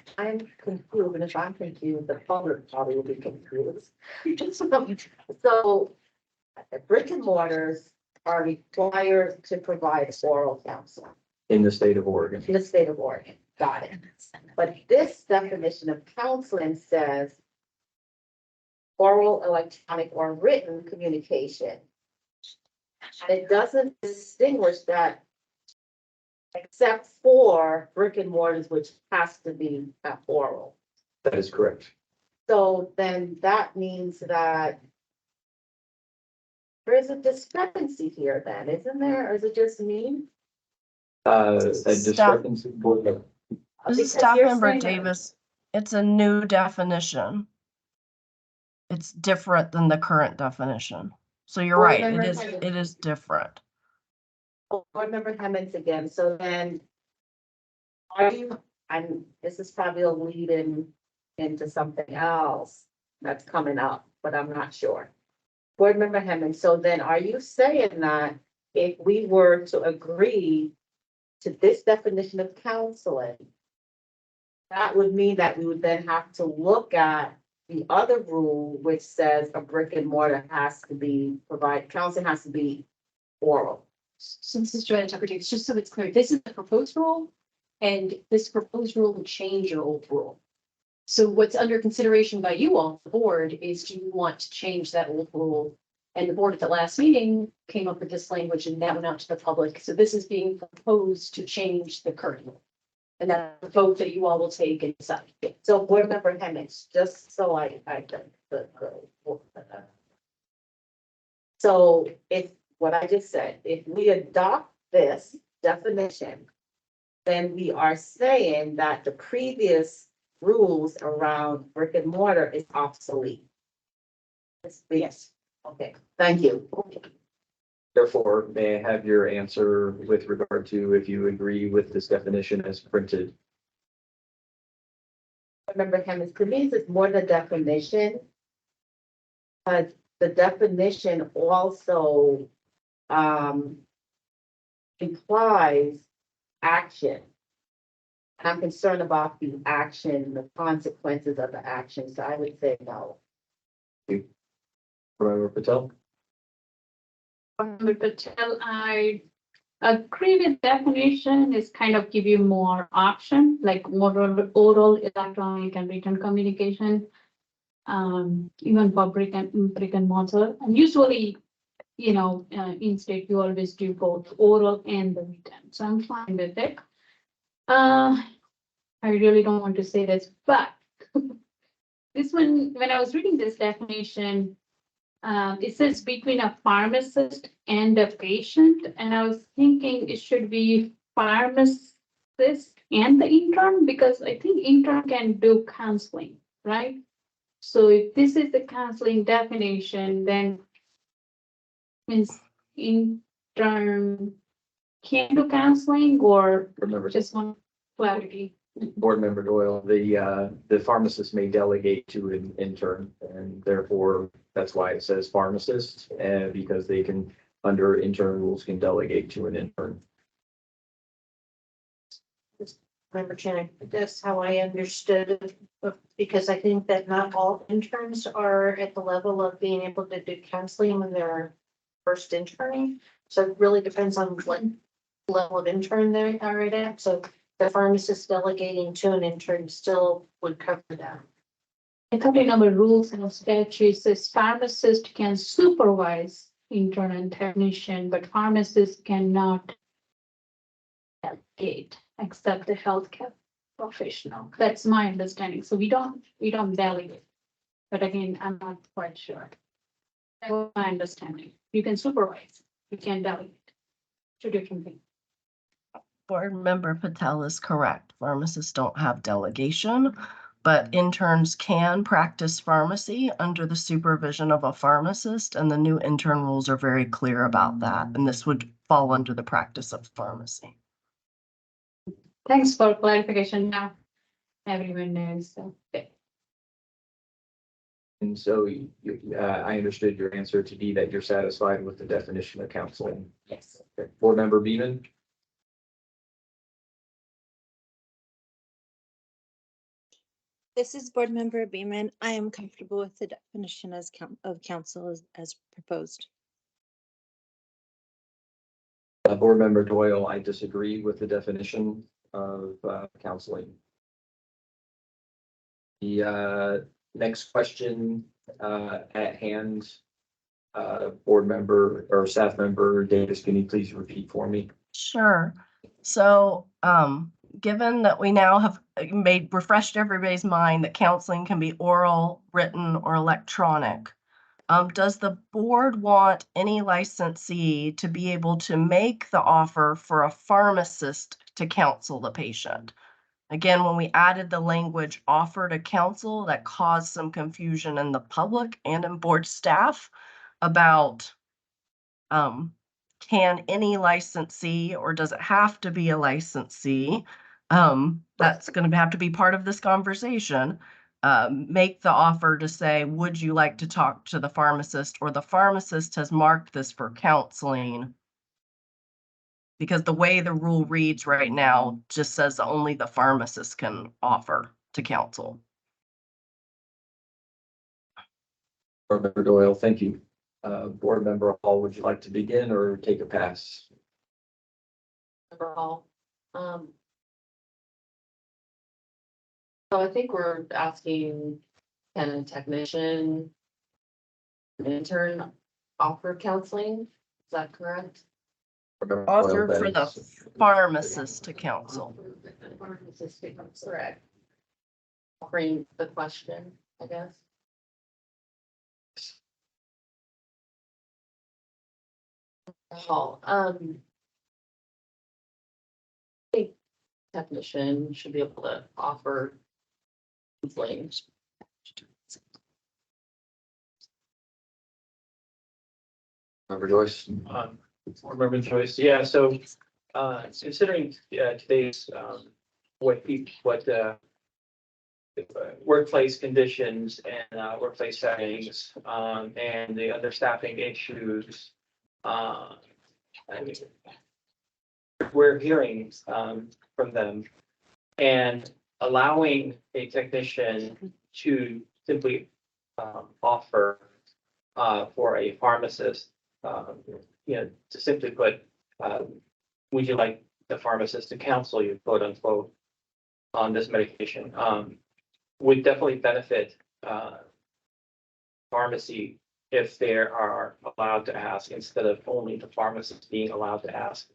confused, and if I'm confused, the public probably will be confused. So brick and mortars are required to provide oral counseling In the state of Oregon. in the state of Oregon. Got it. But this definition of counseling says oral, electronic, or written communication. And it doesn't distinguish that except for brick and mortars, which has to be oral. That is correct. So then that means that there is a discrepancy here then, isn't there? Or is it just me? A Stop. discrepancy. This Because is Staff you're Member saying- Davis. It's a new definition. It's different than the current definition. So you're Board right, Member it Hammond. is different. Board Member Hammond again, so then are you, this is probably a lead into something else that's coming up, but I'm not sure. Board Member Hammond, so then are you saying that if we were to agree to this definition of counseling, that would mean that we would then have to look at the other rule, which says a brick and mortar has to be counseling has to be oral? So this is Joanna Tucker Davis, just so it's clear, this is the proposed rule, and this proposed rule will change your old rule. So what's under consideration by you all, the board, is do you want to change that old rule? And the board at the last meeting came up with this language and that went out to the public. So this is being proposed to change the current rule. And that's the vote that you all will take and decide. So Board Member Hammond, just so I so if what I just said, if we adopt this definition, then we are saying that the previous rules around brick and mortar is obsolete. Yes, okay, thank you. Therefore, may I have your answer with regard to if you agree with this definition as printed? Remember, Hammond, to me, it's more the definition. But the definition also implies action. And I'm concerned about the action, the consequences of the action, so I would say no. Member Patel? But I agree with definition is kind of give you more option, like oral, electronic and written communication. Even for brick and mortar, and usually, in state, you always do both oral and the written, so I'm fine with it. I really don't want to say this, but this one, when I was reading this definition, it says between a pharmacist and a patient, and I was thinking it should be pharmacist and the intern, because I think intern can do counseling, right? So if this is the counseling definition, then means intern can do counseling, or Remember, just want clarity. Board Member Doyle, the pharmacist may delegate to an intern, and therefore that's why it says pharmacist, because they can, under intern rules, can delegate to an intern. Member Chan, that's how I understood it, because I think that not all interns are at the level of being able to do counseling when they're first interning. So it really depends on what level of intern they are at. So the pharmacist delegating to an intern still would cover that. I thought in our rules and statutes says pharmacist can supervise intern and technician, but pharmacist cannot delegate except the healthcare professional. That's my understanding. So we don't delegate. But again, I'm not quite sure. That's my understanding. You can supervise, you can delegate. Two different things. Board Member Patel is correct. Pharmacists don't have delegation, but interns can practice pharmacy under the supervision of a pharmacist, and the new intern rules are very clear about that. And this would fall under the practice of pharmacy. Thanks for clarification now. Everyone knows, so. Okay. And so I understood your answer to be that you're satisfied with the definition of counseling. Yes. Okay. Board Member Beeman? This is Board Member Beeman. I am comfortable with the definition of council as proposed. Board Member Doyle, I disagree with the definition of counseling. The next question at hand, Board Member or Staff Member Davis, can you please repeat for me? Sure. So, given that we now have refreshed everybody's mind that counseling can be oral, written, or electronic, does the board want any licensee to be able to make the offer for a pharmacist to counsel the patient? Again, when we added the language offer to counsel, that caused some confusion in the public and in board staff about can any licensee, or does it have to be a licensee? That's going to have to be part of this conversation. Make the offer to say, would you like to talk to the pharmacist, or the pharmacist has marked this for counseling? Because the way the rule reads right now just says only the pharmacist can offer to counsel. Board Member Doyle, thank you. Board Member Hall, would you like to begin or take a pass? Overall, so I think we're asking, can a technician, an intern offer counseling? Is that correct? Board Member Offer Doyle, for that the is- pharmacist to counsel. Correct. Offering the question, I guess. Oh, I think technician should be able to offer counseling. Member Joyce? Board Member Joyce, yeah, so, considering, today's, workplace conditions and, workplace settings, and the other staffing issues, I mean, we're hearing, from them, and allowing a technician to simply, offer, for a pharmacist, to simply put, would you like the pharmacist to counsel you, quote unquote, on this medication, would definitely benefit, pharmacy if they are allowed to ask instead of only the pharmacist being allowed to ask.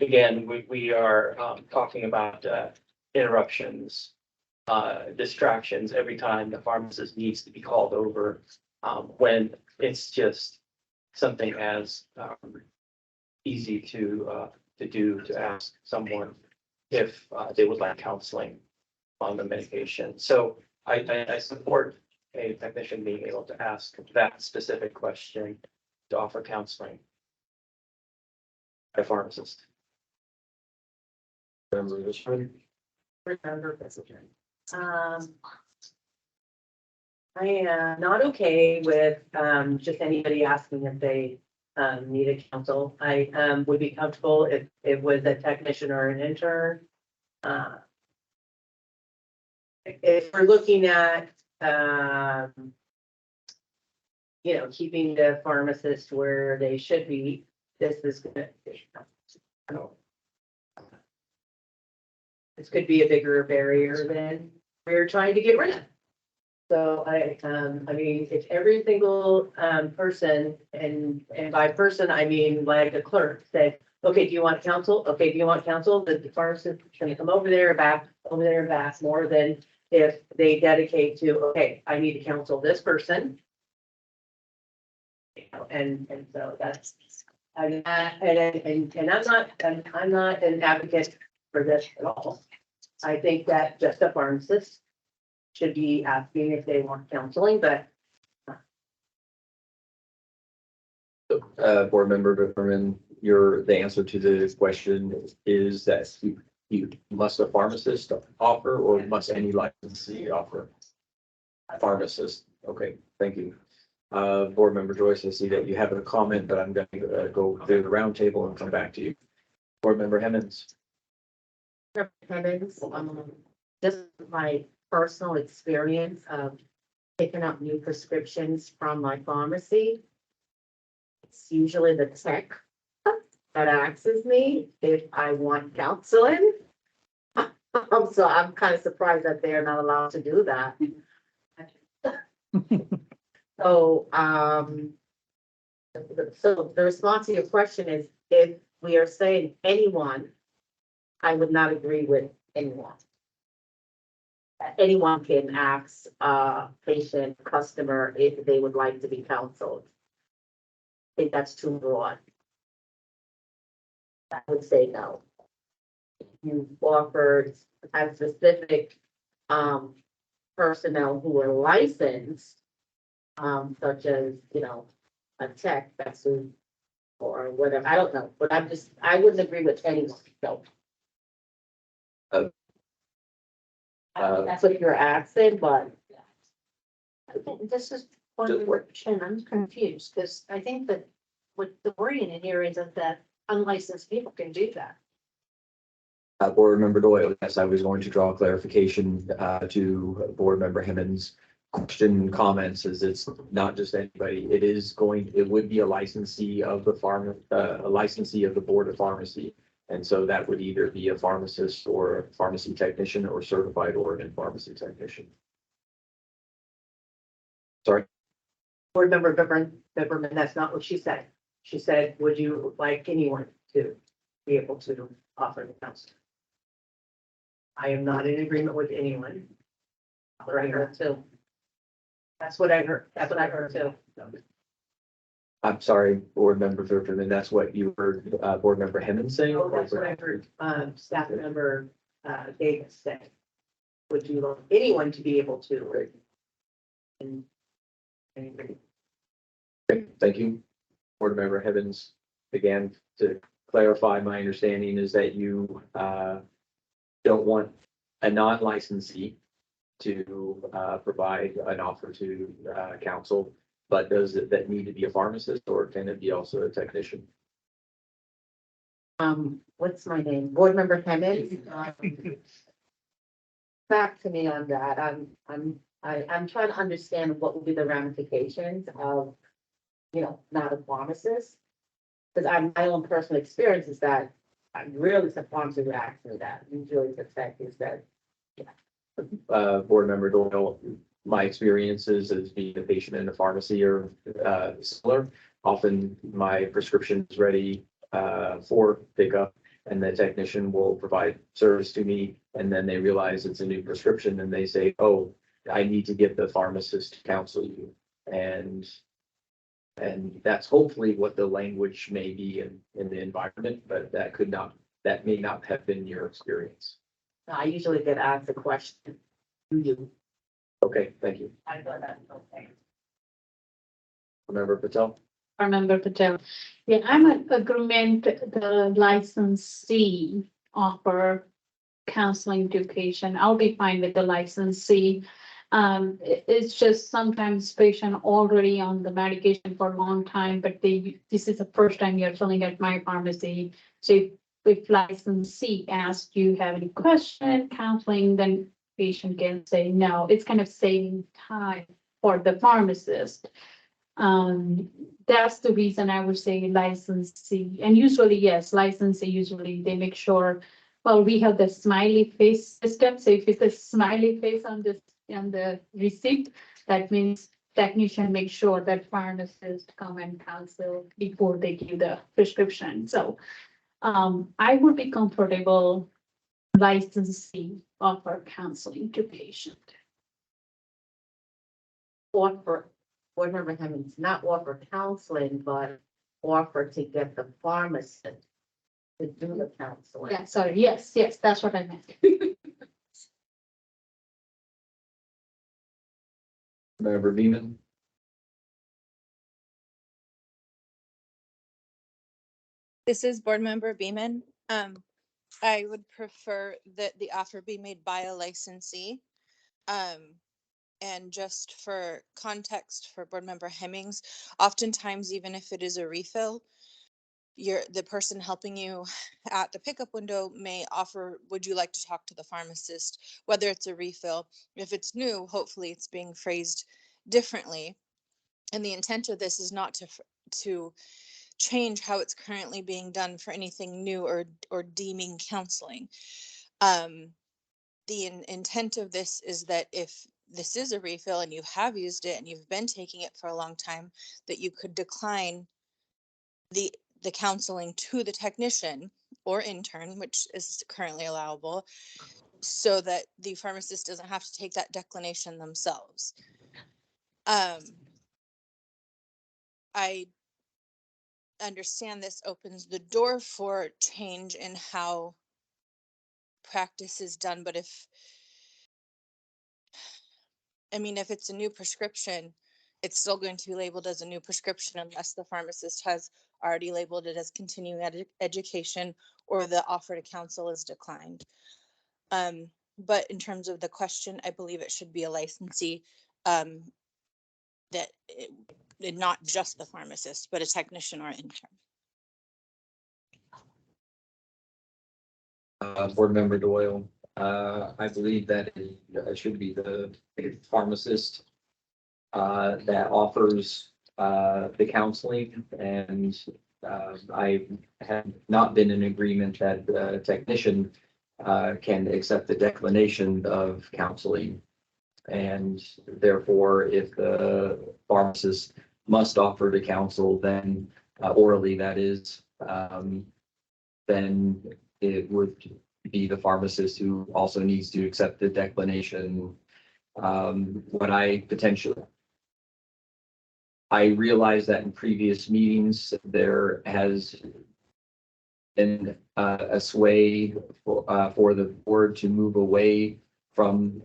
Again, we are, talking about, interruptions, distractions every time the pharmacist needs to be called over, when it's just something as easy to do, to ask someone if they would like counseling on the medication. So I support a technician being able to ask that specific question to offer counseling by a pharmacist. Member Richmond? I am not okay with just anybody asking if they needed counsel. I would be comfortable if it was a technician or an intern. If we're looking at keeping the pharmacist where they should be, this is gonna. This could be a bigger barrier than we're trying to get rid of. So I mean, if every single person, and by person, I mean like a clerk said, okay, do you want counsel? Okay, do you want counsel? The pharmacist is gonna come over there, back, more than if they dedicate to, okay, I need to counsel this person. You know, and so that's, and I'm not an advocate for this at all. I think that just a pharmacist should be asking if they want counseling, but Board Member Bipperman, the answer to the question is that you must a pharmacist offer, or must any licensee offer? Pharmacist, okay, thank you. Board Member Joyce, I see that you have a comment, but I'm going to go through the roundtable and come back to you. Board Member Hemmons. Hemmons, just my personal experience of picking up new prescriptions from my pharmacy. It's usually the tech that asks me if I want counseling. So I'm kind of surprised that they're not allowed to do that. So, so the response to your question is, if we are saying anyone, I would not agree with anyone. Anyone can ask a patient, customer, if they would like to be counseled. I think that's too broad. I would say no. You offered a specific personnel who are licensed, such as, you know, a tech that's who, or whatever, I don't know, but I wouldn't agree with anyone, no. That's what you're asking, but. This is one of the question, I'm confused, because I think that what the wording in here is that unlicensed people can do that. Board Member Doyle, yes, I was going to draw clarification to Board Member Hemmons' question comments, as it's not just anybody. It would be a licensee of the a licensee of the Board of Pharmacy. And so that would either be a pharmacist or a pharmacy technician or certified Oregon pharmacy technician. Sorry. Board Member Bipperman, that's not what she said. She said, would you like anyone to be able to offer the counseling? I am not in agreement with anyone. I heard too. That's what I heard. That's what I heard too. I'm sorry, Board Member Bipperman, that's what you heard Board Member Hemmons saying? Oh, that's what I heard, Staff Member, Davis say. Would you like anyone to be able to? And anybody. Okay, thank you. Board Member Hemmons, again, to clarify, my understanding is that you don't want a non-licensee to provide an offer to counsel, but does that need to be a pharmacist, or can it be also a technician? What's my name? Board Member Hemmons. Back to me on that. I'm trying to understand what would be the ramifications of, you know, not a pharmacist. Because my own personal experience is that I'm really surprised to react to that. Usually the tech is that. Board Member Doyle, my experiences as being a patient in a pharmacy are similar. Often my prescription is ready for pickup, and the technician will provide service to me, and then they realize it's a new prescription and they say, oh, I need to get the pharmacist to counsel you. And that's hopefully what the language may be in the environment, but that may not have been your experience. I usually get asked a question. Do you? Okay, thank you. I thought that's okay. Member Patel. Member Patel. Yeah, I'm in agreement the licensee offer counseling to patient. I'll be fine with the licensee. It's just sometimes patient already on the medication for a long time, but this is the first time you're filling at my pharmacy. So if licensee asks you have any question, counseling, then patient can say no. It's kind of saving time for the pharmacist. That's the reason I would say licensee. And usually, yes, licensee, usually they make sure, well, we have the smiley face system. So if it's a smiley face on the receipt, that means technician make sure that pharmacist come and counsel before they give the prescription. So I would be comfortable licensee offer counseling to patient. Offer, board member Hemmings, not offer counseling, but offer to get the pharmacist to do the counseling. Yeah, sorry, yes, that's what I meant. Member Beaman? This is Board Member Beeman. I would prefer that the offer be made by a licensee. And just for context for Board Member Hemmings, oftentimes, even if it is a refill, the person helping you at the pickup window may offer, would you like to talk to the pharmacist, whether it's a refill. If it's new, hopefully it's being phrased differently. And the intent of this is not to change how it's currently being done for anything new or deeming counseling. The intent of this is that if this is a refill and you have used it and you've been taking it for a long time, that you could decline the counseling to the technician or intern, which is currently allowable, so that the pharmacist doesn't have to take that declination themselves. I understand this opens the door for change in how practice is done, but if it's a new prescription, it's still going to be labeled as a new prescription unless the pharmacist has already labeled it as continuing education or the offer to counsel is declined. But in terms of the question, I believe it should be a licensee, not just the pharmacist, but a technician or intern. Board Member Doyle, I believe that it should be the pharmacist that offers the counseling, and I have not been in agreement that the technician can accept the declination of counseling. And therefore, if the pharmacist must offer to counsel, then orally, that is, then it would be the pharmacist who also needs to accept the declination. I realize that in previous meetings, there has been a sway for the board to move away from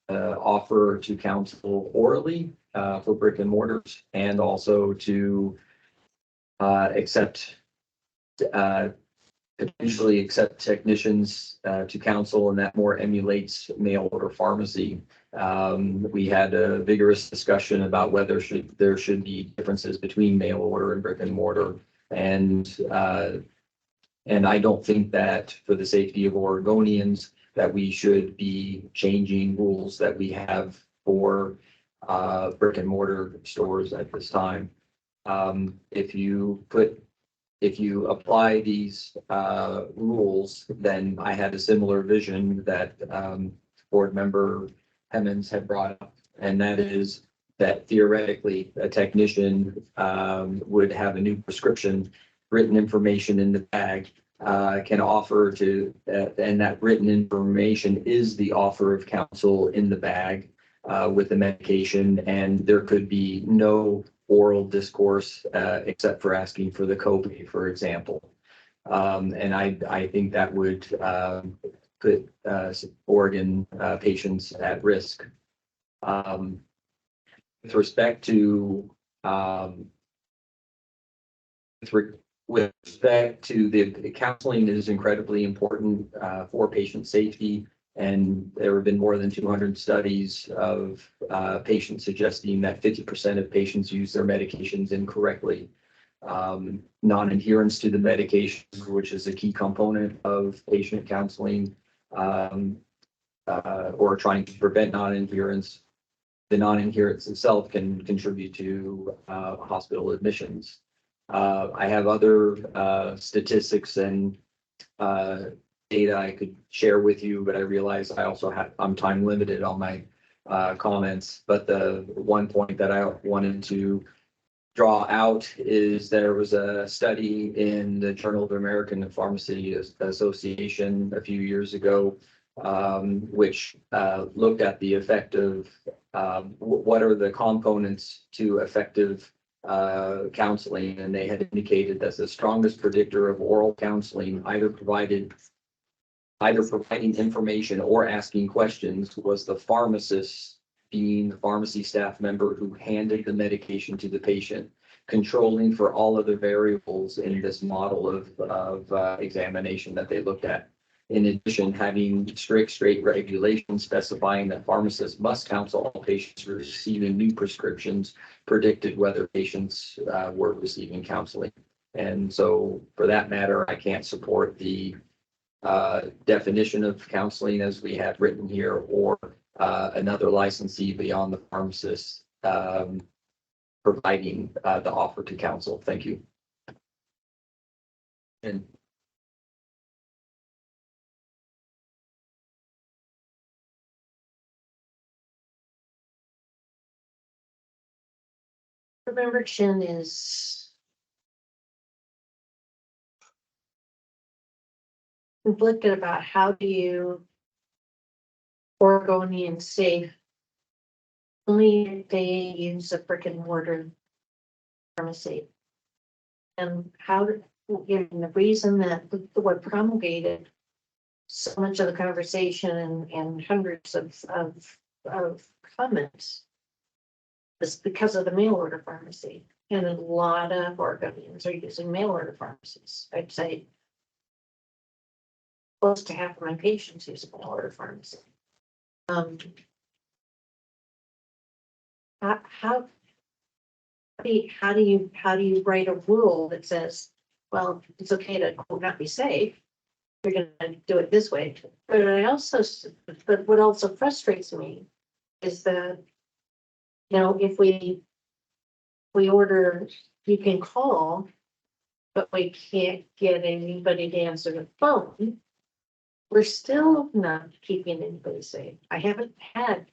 offer to counsel orally for brick and mortars, and also to potentially accept technicians to counsel, and that more emulates mail order pharmacy. We had a vigorous discussion about whether there should be differences between mail order and brick and mortar. And I don't think that for the safety of Oregonians that we should be changing rules that we have for brick and mortar stores at this time. If you apply these rules, then I had a similar vision that Board Member Hemmings had brought up, and that is that theoretically a technician would have a new prescription, written information in the bag, can offer to, and that written information is the offer of counsel in the bag with the medication, and there could be no oral discourse except for asking for the copay, for example. And I think that would put Oregon patients at risk. With respect to the counseling is incredibly important for patient safety. And there have been more than 200 studies of patients suggesting that 50% of patients use their medications incorrectly. Non-adherence to the medication, which is a key component of patient counseling, or trying to prevent non-adherence. The non-adherence itself can contribute to hospital admissions. I have other statistics and data I could share with you, but I realize I'm time limited on my comments. But the one point that I wanted to draw out is there was a study in the Journal of the American Pharmacy Association a few years ago, which looked at the effect of what are the components to effective counseling, and they had indicated that the strongest predictor of oral counseling, either providing information or asking questions, was the pharmacist, being the pharmacy staff member who handed the medication to the patient, controlling for all other variables in this model of examination that they looked at. In addition, having strict regulations specifying that pharmacists must counsel all patients receiving new prescriptions predicted whether patients were receiving counseling. And so for that matter, I can't support the definition of counseling as we had written here, or another licensee beyond the pharmacist providing the offer to counsel. Thank you. And Member Chin is conflicted about how do you Oregonian safe only if they use a brick and mortar pharmacy. And how, given the reason that what promulgated so much of the conversation and hundreds of comments is because of the mail order pharmacy. And a lot of Oregonians are using mail order pharmacies. I'd say close to half of my patients use a mail order pharmacy. How do you write a rule that says, well, it's okay to quote, not be safe, you're gonna do it this way? But what also frustrates me is that, you know, if we order, you can call, but we can't get anybody to answer the phone, we're still not keeping anybody safe. I haven't had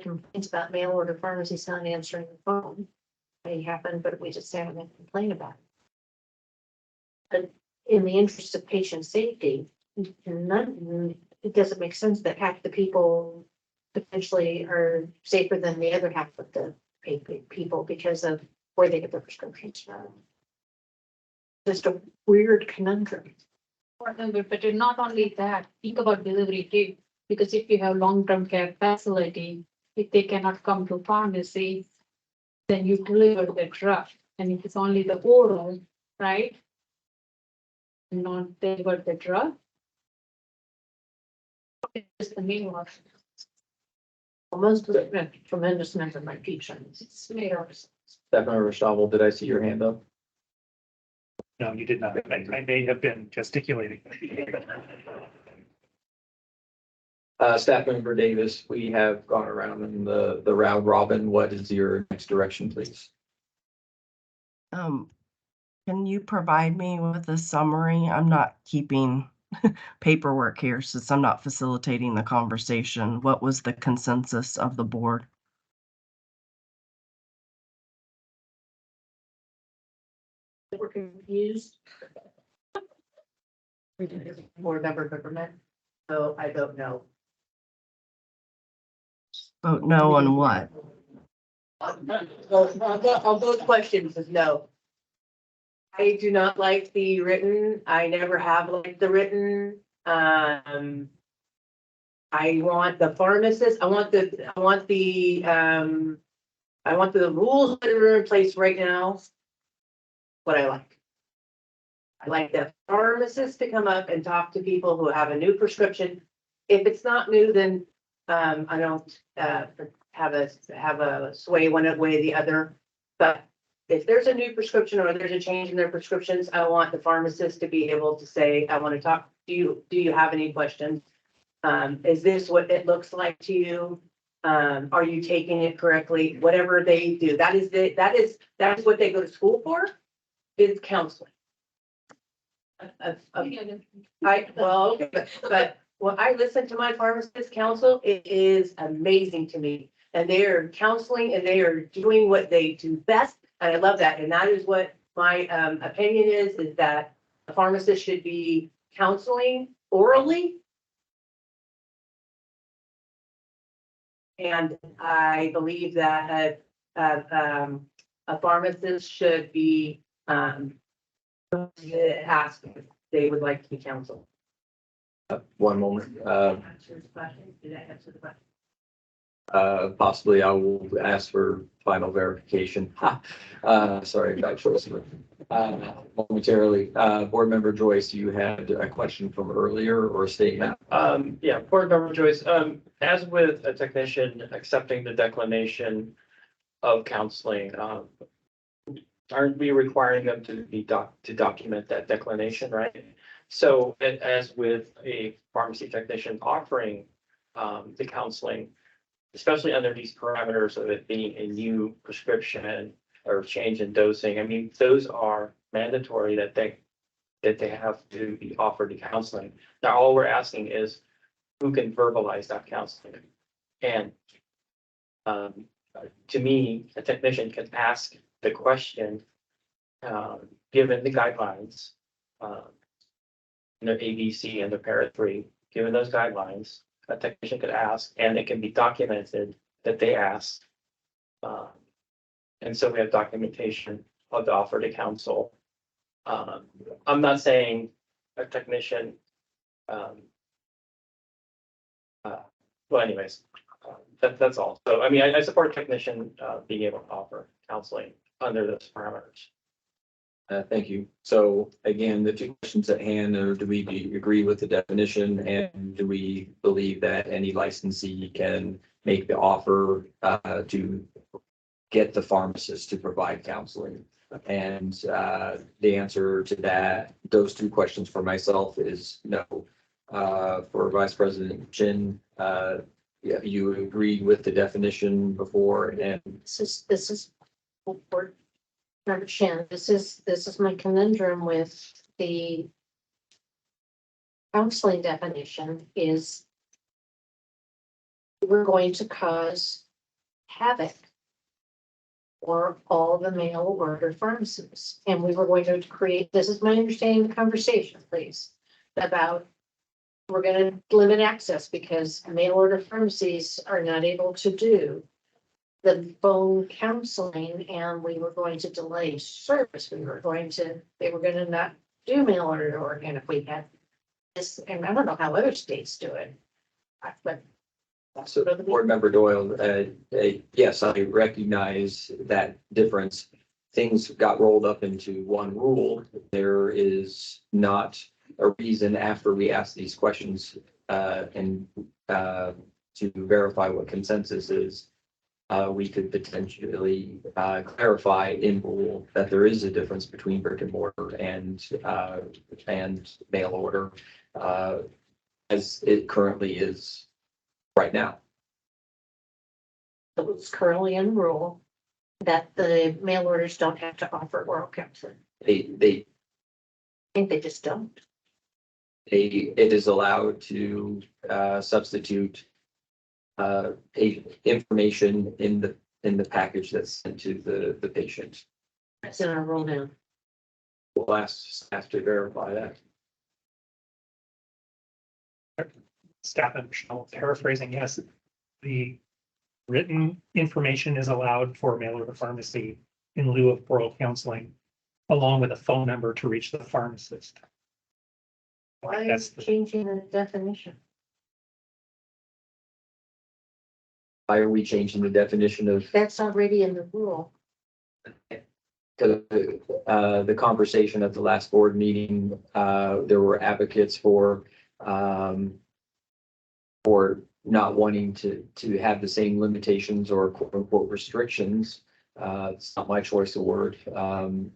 complaints about mail order pharmacies not answering the phone. They happen, but we just haven't complained about it. But in the interest of patient safety, it doesn't make sense that half the people potentially are safer than the other half of the people because of where they get their prescriptions from. Just a weird conundrum. But not only that, think about delivery too, because if you have long-term care facility, if they cannot come to pharmacy, then you deliver the drug, and if it's only the oral, right? Not deliver the drug. It's the main one. Almost a tremendous number of my patients. It's made our Stefano Rostabile, did I see your hand up? No, you did not. I may have been gesticulating. Staff Member Davis, we have gone around in the round robin. What is your next direction, please? Can you provide me with a summary? I'm not keeping paperwork here since I'm not facilitating the conversation. What was the consensus of the board? We're confused. Board member Peppermint, so I don't know. Vote no on what? On both questions is no. I do not like the written. I never have liked the written. I want the pharmacist, I want the rules that are in place right now. What I like the pharmacist to come up and talk to people who have a new prescription. If it's not new, then I don't have a sway one way or the other. But if there's a new prescription or there's a change in their prescriptions, I want the pharmacist to be able to say, I want to talk. Do you have any questions? Is this what it looks like to you? Are you taking it correctly? Whatever they do, that is what they go to school for, is counseling. But when I listen to my pharmacist counsel, it is amazing to me. and they are counseling and they are doing what they do best. And I love that. And that is what my opinion is that a pharmacist should be counseling orally. And I believe that a pharmacist should be asked if they would like to be counseled. One moment, Did I answer the question? possibly I will ask for final verification. Sorry, bad choice. Momentarily, Board Member Joyce, you had a question from earlier or a statement? Yeah, Board Member Joyce, as with a technician accepting the declination of counseling, aren't we requiring them to document that declination, right? So as with a pharmacy technician offering the counseling, especially under these parameters of it being a new prescription or change in dosing, I mean, those are mandatory that they have to be offered the counseling. Now, all we're asking is who can verbalize that counseling. And to me, a technician can ask the question, given the guidelines, under ABC and the para 3, given those guidelines, a technician could ask, and it can be documented that they asked. And so we have documentation of the offer to counsel. I'm not saying a technician, well, anyways, that's all. So, I mean, I support a technician being able to offer counseling under those parameters. Thank you. So again, the two questions at hand are, do we agree with the definition, and do we believe that any licensee can make the offer to get the pharmacist to provide counseling? And the answer to that, those two questions for myself is no. For Vice President Chin, yeah, you agreed with the definition before, and This is for Member Chin, this is my conundrum with the counseling definition is we're going to cause havoc for all the mail order pharmacies. And we were going to create, this is my understanding of the conversation, please, about we're going to limit access because mail order pharmacies are not able to do the phone counseling, and we were going to delay service. They were going to not do mail order to Oregon if we had this, and I don't know how other states do it. But so Board Member Doyle, yes, I recognize that difference. Things got rolled up into one rule. There is not a reason after we ask these questions and to verify what consensus is. We could potentially clarify in rule that there is a difference between brick and mortar and mail order as it currently is right now. it's currently in rule that the mail orders don't have to offer oral counseling. They I think they just don't. it is allowed to substitute information in the package that's sent to the patient. It's in our rule now. We'll ask staff to verify that. Staff member Schnell, paraphrasing, yes, the written information is allowed for mail order pharmacy in lieu of oral counseling, along with a phone number to reach the pharmacist. Why That's is the- changing the definition? Why are we changing the definition of That's already in the rule. the conversation at the last board meeting? There were advocates for not wanting to have the same limitations or quote unquote restrictions. It's not my choice of word on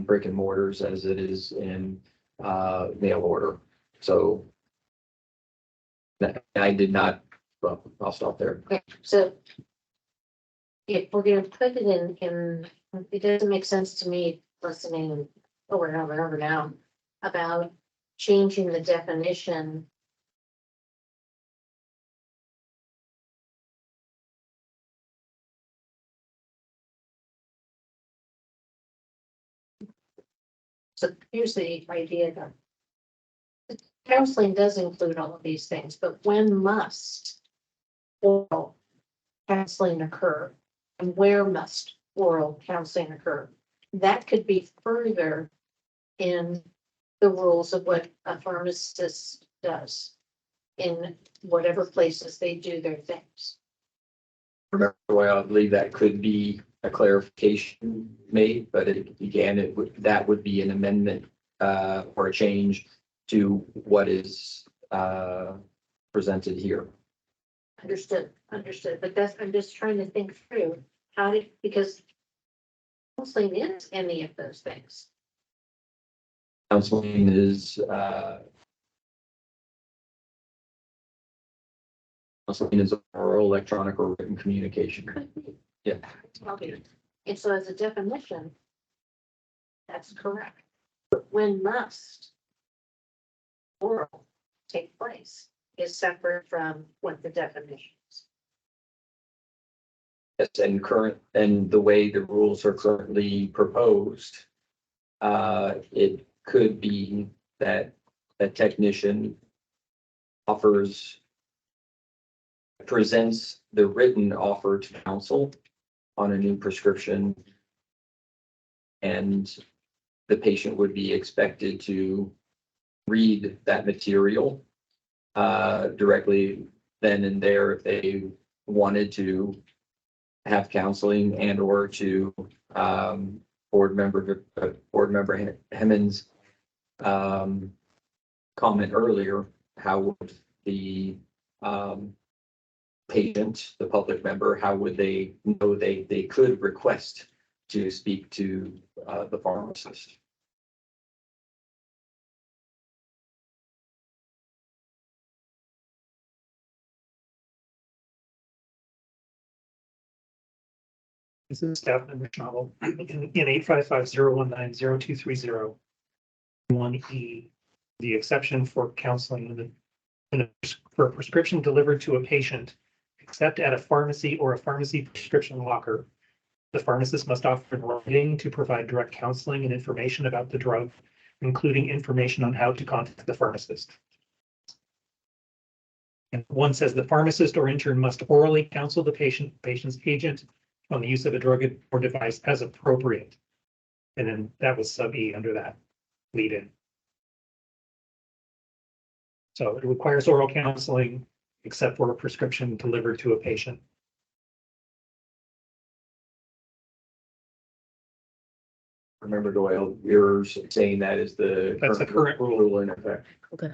brick and mortars as it is in mail order. So I did not. Well, I'll stop there. Okay, so if we're gonna put it in, it doesn't make sense to me listening over and over and over now about changing the definition So here's the idea that counseling does include all of these things, but when must oral counseling occur? And where must oral counseling occur? That could be further in the rules of what a pharmacist does in whatever places they do their things. Remember, well, I believe that could be a clarification made, but again, that would be an amendment or a change to what is presented here. Understood, but I'm just trying to think through because counseling is any of those things. Counseling is oral, electronic, or written communication. Yeah. Okay. And so as a definition, that's correct. But when must oral take place is separate from what the definition is. Yes, and the way the rules are currently proposed, it could be that a technician presents the written offer to counsel on a new prescription, and the patient would be expected to read that material directly then and there if they wanted to have counseling, and or to board member Hemmons comment earlier, how would the patient, the public member, how would they know they could request to speak to the pharmacist? This is staff member novel in 85501902301E, the exception for counseling for a prescription delivered to a patient, except at a pharmacy or a pharmacy prescription locker. The pharmacist must offer in writing to provide direct counseling and information about the drug, including information on how to contact the pharmacist. And one says the pharmacist or intern must orally counsel the patient's agent on the use of a drug or device as appropriate. And then that was sub E under that lead in. So it requires oral counseling except for a prescription delivered to a patient. Remember, Doyle, you're saying that is That's the current rule. rule in effect. Okay.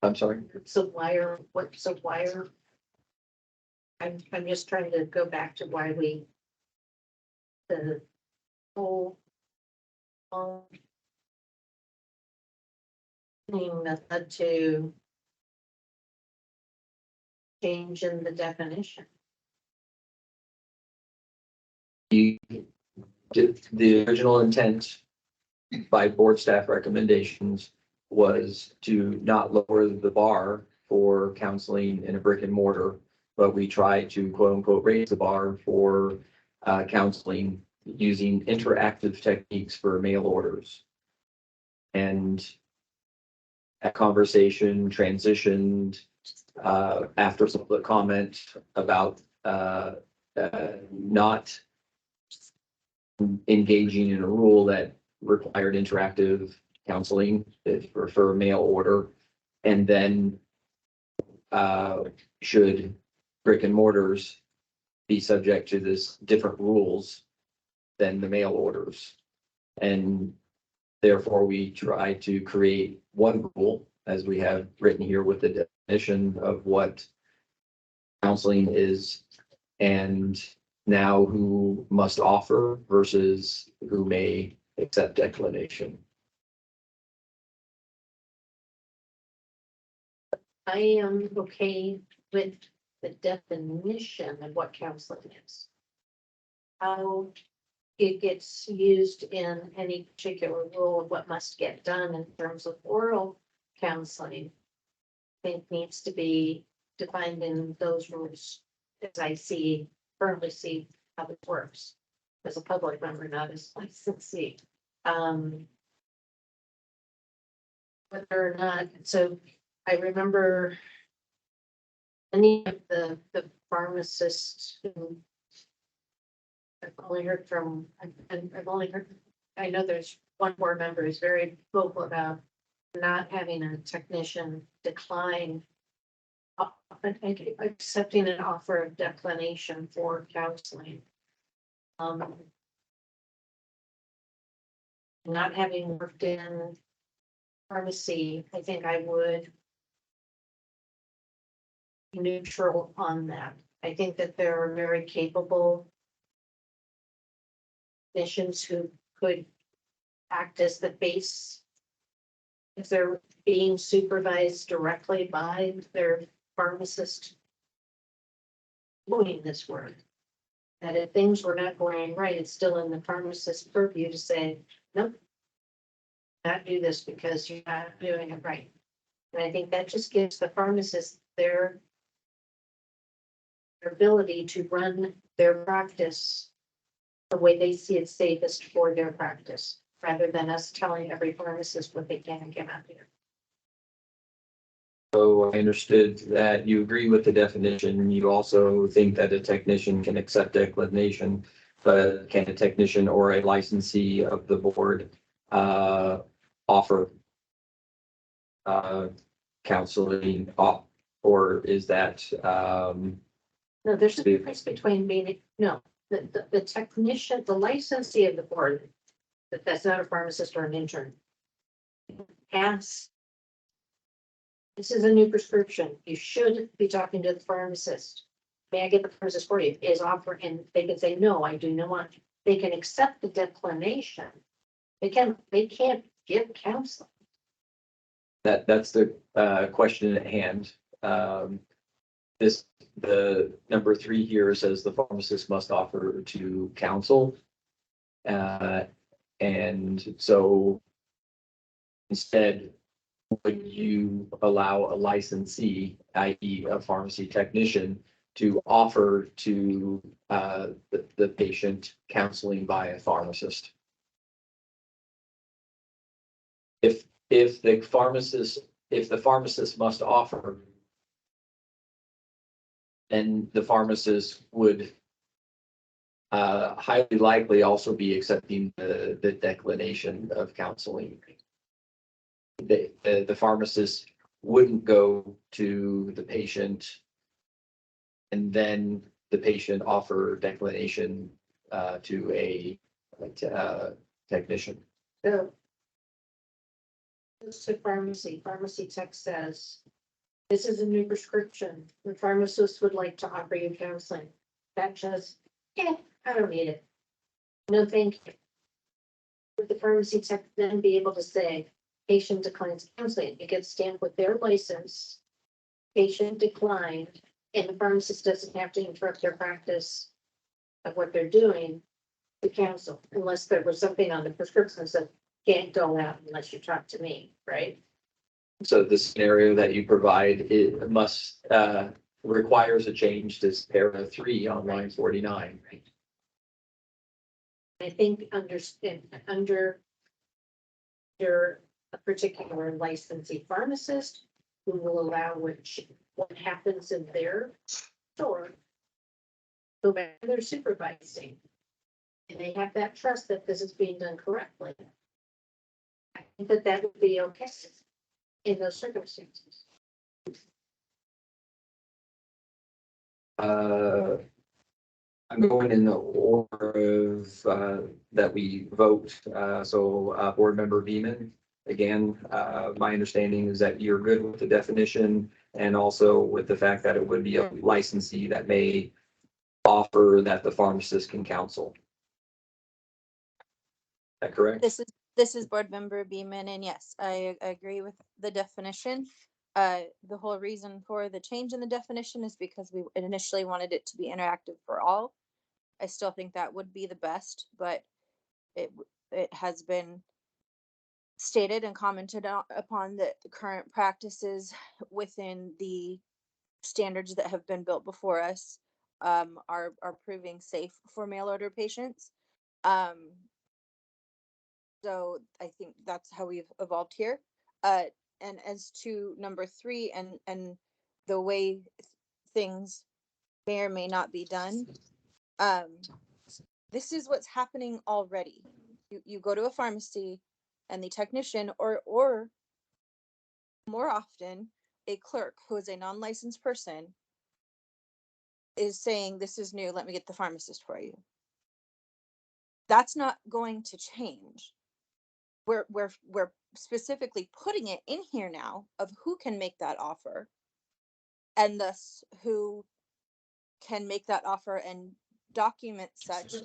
I'm sorry. So why are, I'm just trying to go back to why the whole thing that led to change in the definition. The original intent by board staff recommendations was to not lower the bar for counseling in a brick and mortar, but we tried to quote unquote raise the bar for counseling using interactive techniques for mail orders. And that conversation transitioned after some public comment about not engaging in a rule that required interactive counseling for mail order. And then should brick and mortars be subject to this different rules than the mail orders? And therefore we try to create one rule, as we have written here, with the definition of what counseling is, and now who must offer versus who may accept declination. I am okay with the definition of what counseling is. How it gets used in any particular rule of what must get done in terms of oral counseling think needs to be defined in those rules. As I currently see how it works as a public member, not as licensee. Whether or not, so I remember any of the pharmacists who I've only heard from, I've only heard, I know there's one board member who's very vocal about not having a technician decline accepting an offer of declination for counseling. Not having worked in pharmacy, I think I would be neutral on that. I think that there are very capable clinicians who could act as the base if they're being supervised directly by their pharmacist doing this work. That if things were not going right, it's still in the pharmacist's purview to say, nope, not do this because you're not doing it right. And I think that just gives the pharmacist their ability to run their practice the way they see it safest for their practice, rather than us telling every pharmacist what they can and cannot do. So I understood that you agree with the definition. You also think that a technician can accept declination, but can a technician or a licensee of the board offer counseling off, or is that No, there's a difference between being, no, the technician, the licensee of the board, that's not a pharmacist or an intern. Asks, this is a new prescription. You should be talking to the pharmacist. May I get the pharmacist for you? Is offer, and they can say, no, I do not want. They can accept the declination. They can't give counseling. that's the question at hand. The number 3 here says the pharmacist must offer to counsel. And so instead, would you allow a licensee, i.e. a pharmacy technician, to offer to the patient counseling by a pharmacist? If the pharmacist must offer, then the pharmacist would highly likely also be accepting the declination of counseling. The pharmacist wouldn't go to the patient and then the patient offer declination to a technician. So goes to pharmacy tech says, this is a new prescription. The pharmacist would like to offer you counseling. That just, yeah, I don't need it. No, thank you. Would the pharmacy tech then be able to say, patient declines counseling? It gets stamped with their license. Patient declined, and the pharmacist doesn't have to interrupt their practice of what they're doing to counsel, unless there was something on the prescription that said, can't go out unless you talk to me, right? So the scenario that you provide, it must requires a change to para 3 on line 49. I think under a particular licensee pharmacist who will allow what happens in their store. Go back to their supervising. And they have that trust that this is being done correctly. I think that would be okay in those circumstances. I'm going in the order of that we vote. So board member Beeman, again, my understanding is that you're good with the definition and also with the fact that it would be a licensee that may offer that the pharmacist can counsel. Is that correct? This is board member Beeman, and yes, I agree with the definition. The whole reason for the change in the definition is because we initially wanted it to be interactive for all. I still think that would be the best, but it has been stated and commented upon that the current practices within the standards that have been built before us are proving safe for mail order patients. So I think that's how we've evolved here. And as to number 3 and the way things may or may not be done, this is what's happening already. You go to a pharmacy and the technician or more often a clerk who is a non-licensed person is saying, this is new, let me get the pharmacist for you. That's not going to change. We're specifically putting it in here now of who can make that offer, and thus who can make that offer and document such,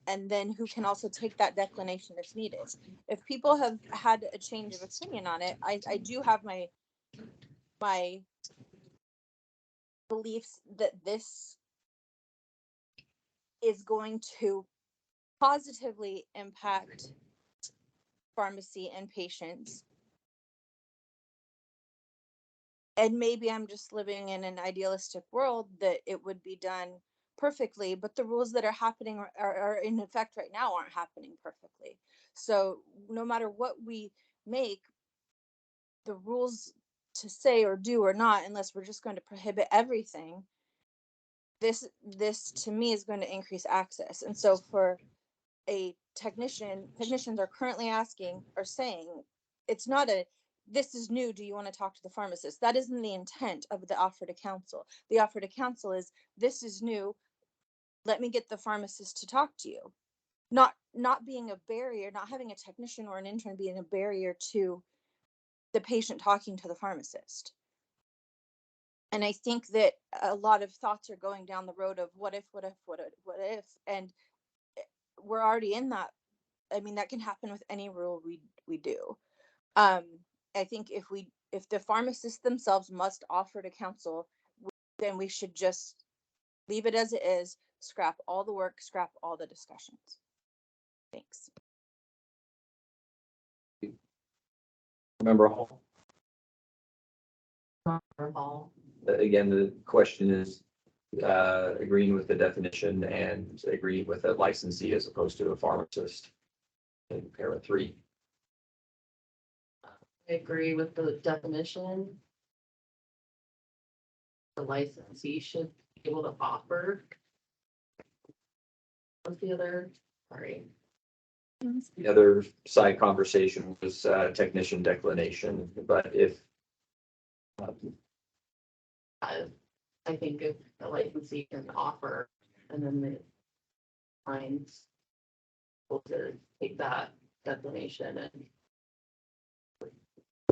and then who can also take that declination if needed. If people have had a change of opinion on it, I do have my beliefs that this is going to positively impact pharmacy and patients. And maybe I'm just living in an idealistic world that it would be done perfectly, but the rules that are happening are in effect right now aren't happening perfectly. So no matter what we make the rules to say or do or not, unless we're just going to prohibit everything, this to me is going to increase access. And so for a technicians are currently saying, it's not a, this is new, do you want to talk to the pharmacist? That isn't the intent of the offer to counsel. The offer to counsel is, this is new, let me get the pharmacist to talk to you. Not being a barrier, not having a technician or an intern being a barrier to the patient talking to the pharmacist. And I think that a lot of thoughts are going down the road of what if, and we're already in that. I mean, that can happen with any rule we do. I think if the pharmacists themselves must offer to counsel, then we should just leave it as it is, scrap all the work, scrap all the discussions. Thanks. Member Hall. Hall. Again, the question is agreeing with the definition and agreeing with a licensee as opposed to a pharmacist in para 3. I agree with the definition. The licensee should be able to offer. What's the other? Sorry. The other side conversation was technician declination, but if I think if the licensee can offer, and then the clients able to take that declination and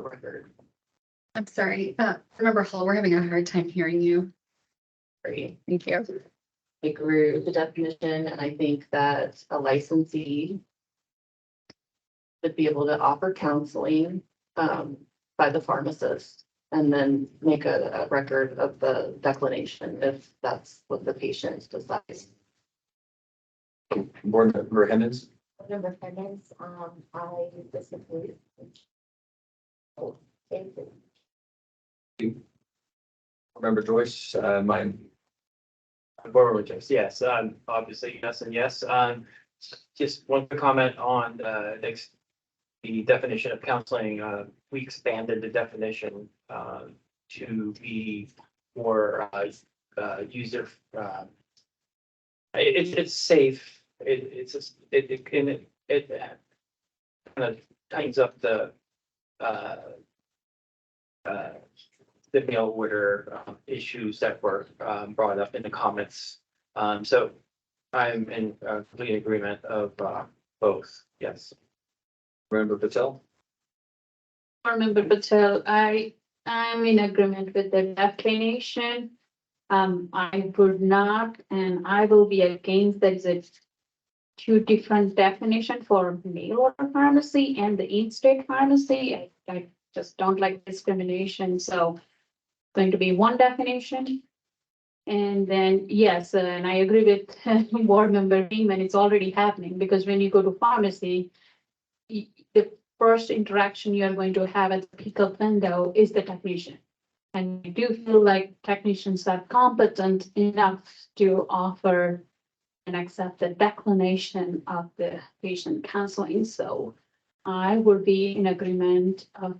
record. I'm sorry, Member Hall, we're having a hard time hearing you. Great. Thank you. I agree with the definition, and I think that a licensee would be able to offer counseling by the pharmacist, and then make a record of the declination if that's what the patient decides. Board Member Hemmons. Member Hemmons, I disagree. Oh, thank you. Member Joyce, mine. Board Member Joyce, yes, obviously, yes and yes. Just one comment on the definition of counseling. We expanded the definition to be more user. It's safe. It kind of tightens up the mail order issues that were brought up in the comments. So I'm in complete agreement of both. Yes. Member Patel. Member Patel, I'm in agreement with the definition. I would not, and I will be against that is a two different definition for mail order pharmacy and the in-state pharmacy. I just don't like discrimination, so going to be one definition. And then, yes, and I agree with Board Member Beeman, it's already happening because when you go to pharmacy, the first interaction you are going to have at the pickup window is the technician. And I do feel like technicians are competent enough to offer and accept the declination of the patient counseling. So I would be in agreement of,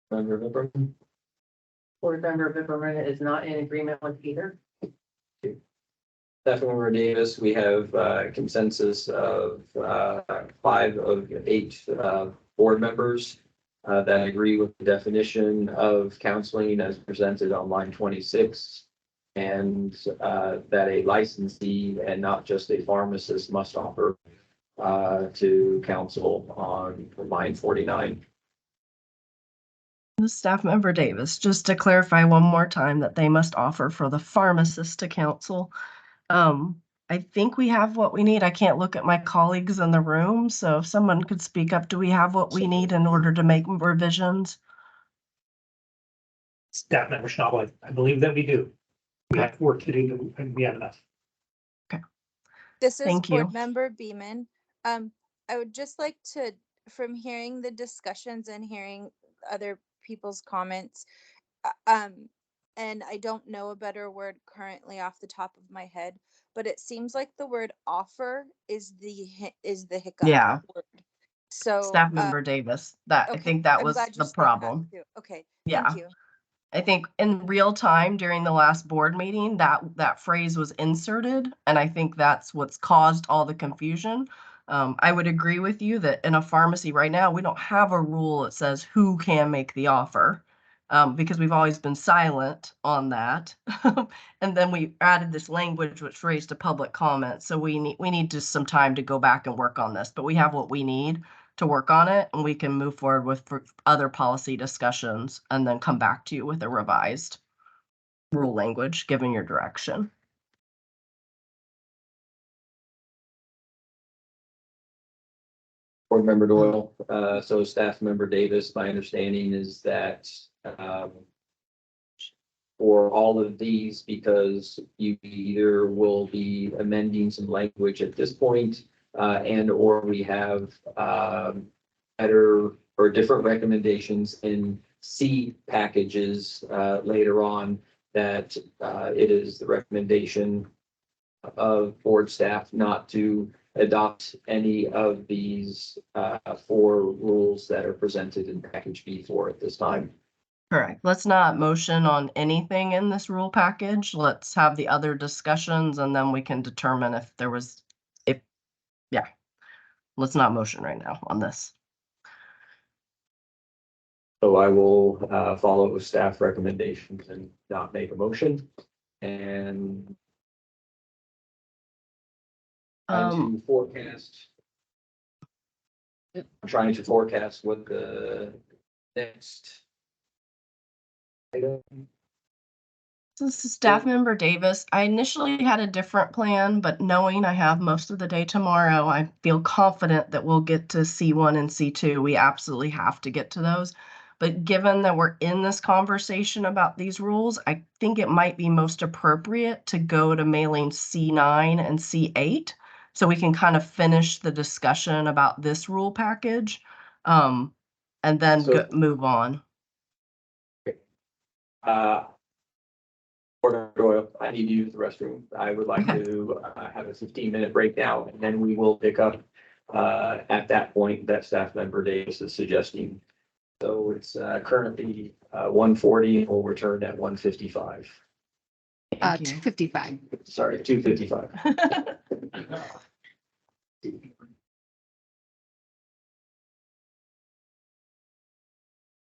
Member Bipperman? Board member Bipperman is not in agreement with Peter. Staff Member Davis, we have consensus of 5 of 8 board members that agree with the definition of counseling as presented on line 26. And that a licensee and not just a pharmacist must offer to counsel on line 49. Staff Member Davis, just to clarify one more time that they must offer for the pharmacist to counsel. I think we have what we need. I can't look at my colleagues in the room, so if someone could speak up, do we have what we need in order to make revisions? Staff member Schnabel, I believe that we do. We have work to do, and we have enough. This is Thank you. Board Member Beeman. I would just like to, from hearing the discussions and hearing other people's comments, and I don't know a better word currently off the top of my head, but it seems like the word offer is the hiccup Yeah. word. So Staff Member Davis, that I okay, think that I'm was glad you're the saying that problem. too. Okay, Yeah. thank you. I think in real time during the last board meeting, that phrase was inserted, and I think that's what's caused all the confusion. I would agree with you that in a pharmacy right now, we don't have a rule that says who can make the offer, because we've always been silent on that. And then we added this language which raised a public comment. So we need just some time to go back and work on this, but we have what we need to work on it, and we can move forward with other policy discussions and then come back to you with a revised rule language, given your direction. Board Member Doyle, so Staff Member Davis, my understanding is that for all of these, because you either will be amending some language at this point, and or we have better or different recommendations in C packages later on, that it is the recommendation of board staff not to adopt any of these 4 rules that are presented in package B4 at this time. Correct. Let's not motion on anything in this rule package. Let's have the other discussions and then we can determine if there was, yeah. Let's not motion right now on this. So I will follow staff recommendations and not make a motion. And trying to forecast what the next item. This is Staff Member Davis. I initially had a different plan, but knowing I have most of the day tomorrow, I feel confident that we'll get to C1 and C2. We absolutely have to get to those. But given that we're in this conversation about these rules, I think it might be most appropriate to go to mailing C9 and C8 so we can kind of finish the discussion about this rule package, and then move on. Board Doyle, I need to use the restroom. I would like to have a 15-minute break now, and then we will pick up at that point that Staff Member Davis is suggesting. So it's currently 1:40, and we'll return at 1:55. 2:55. Sorry, 2:55.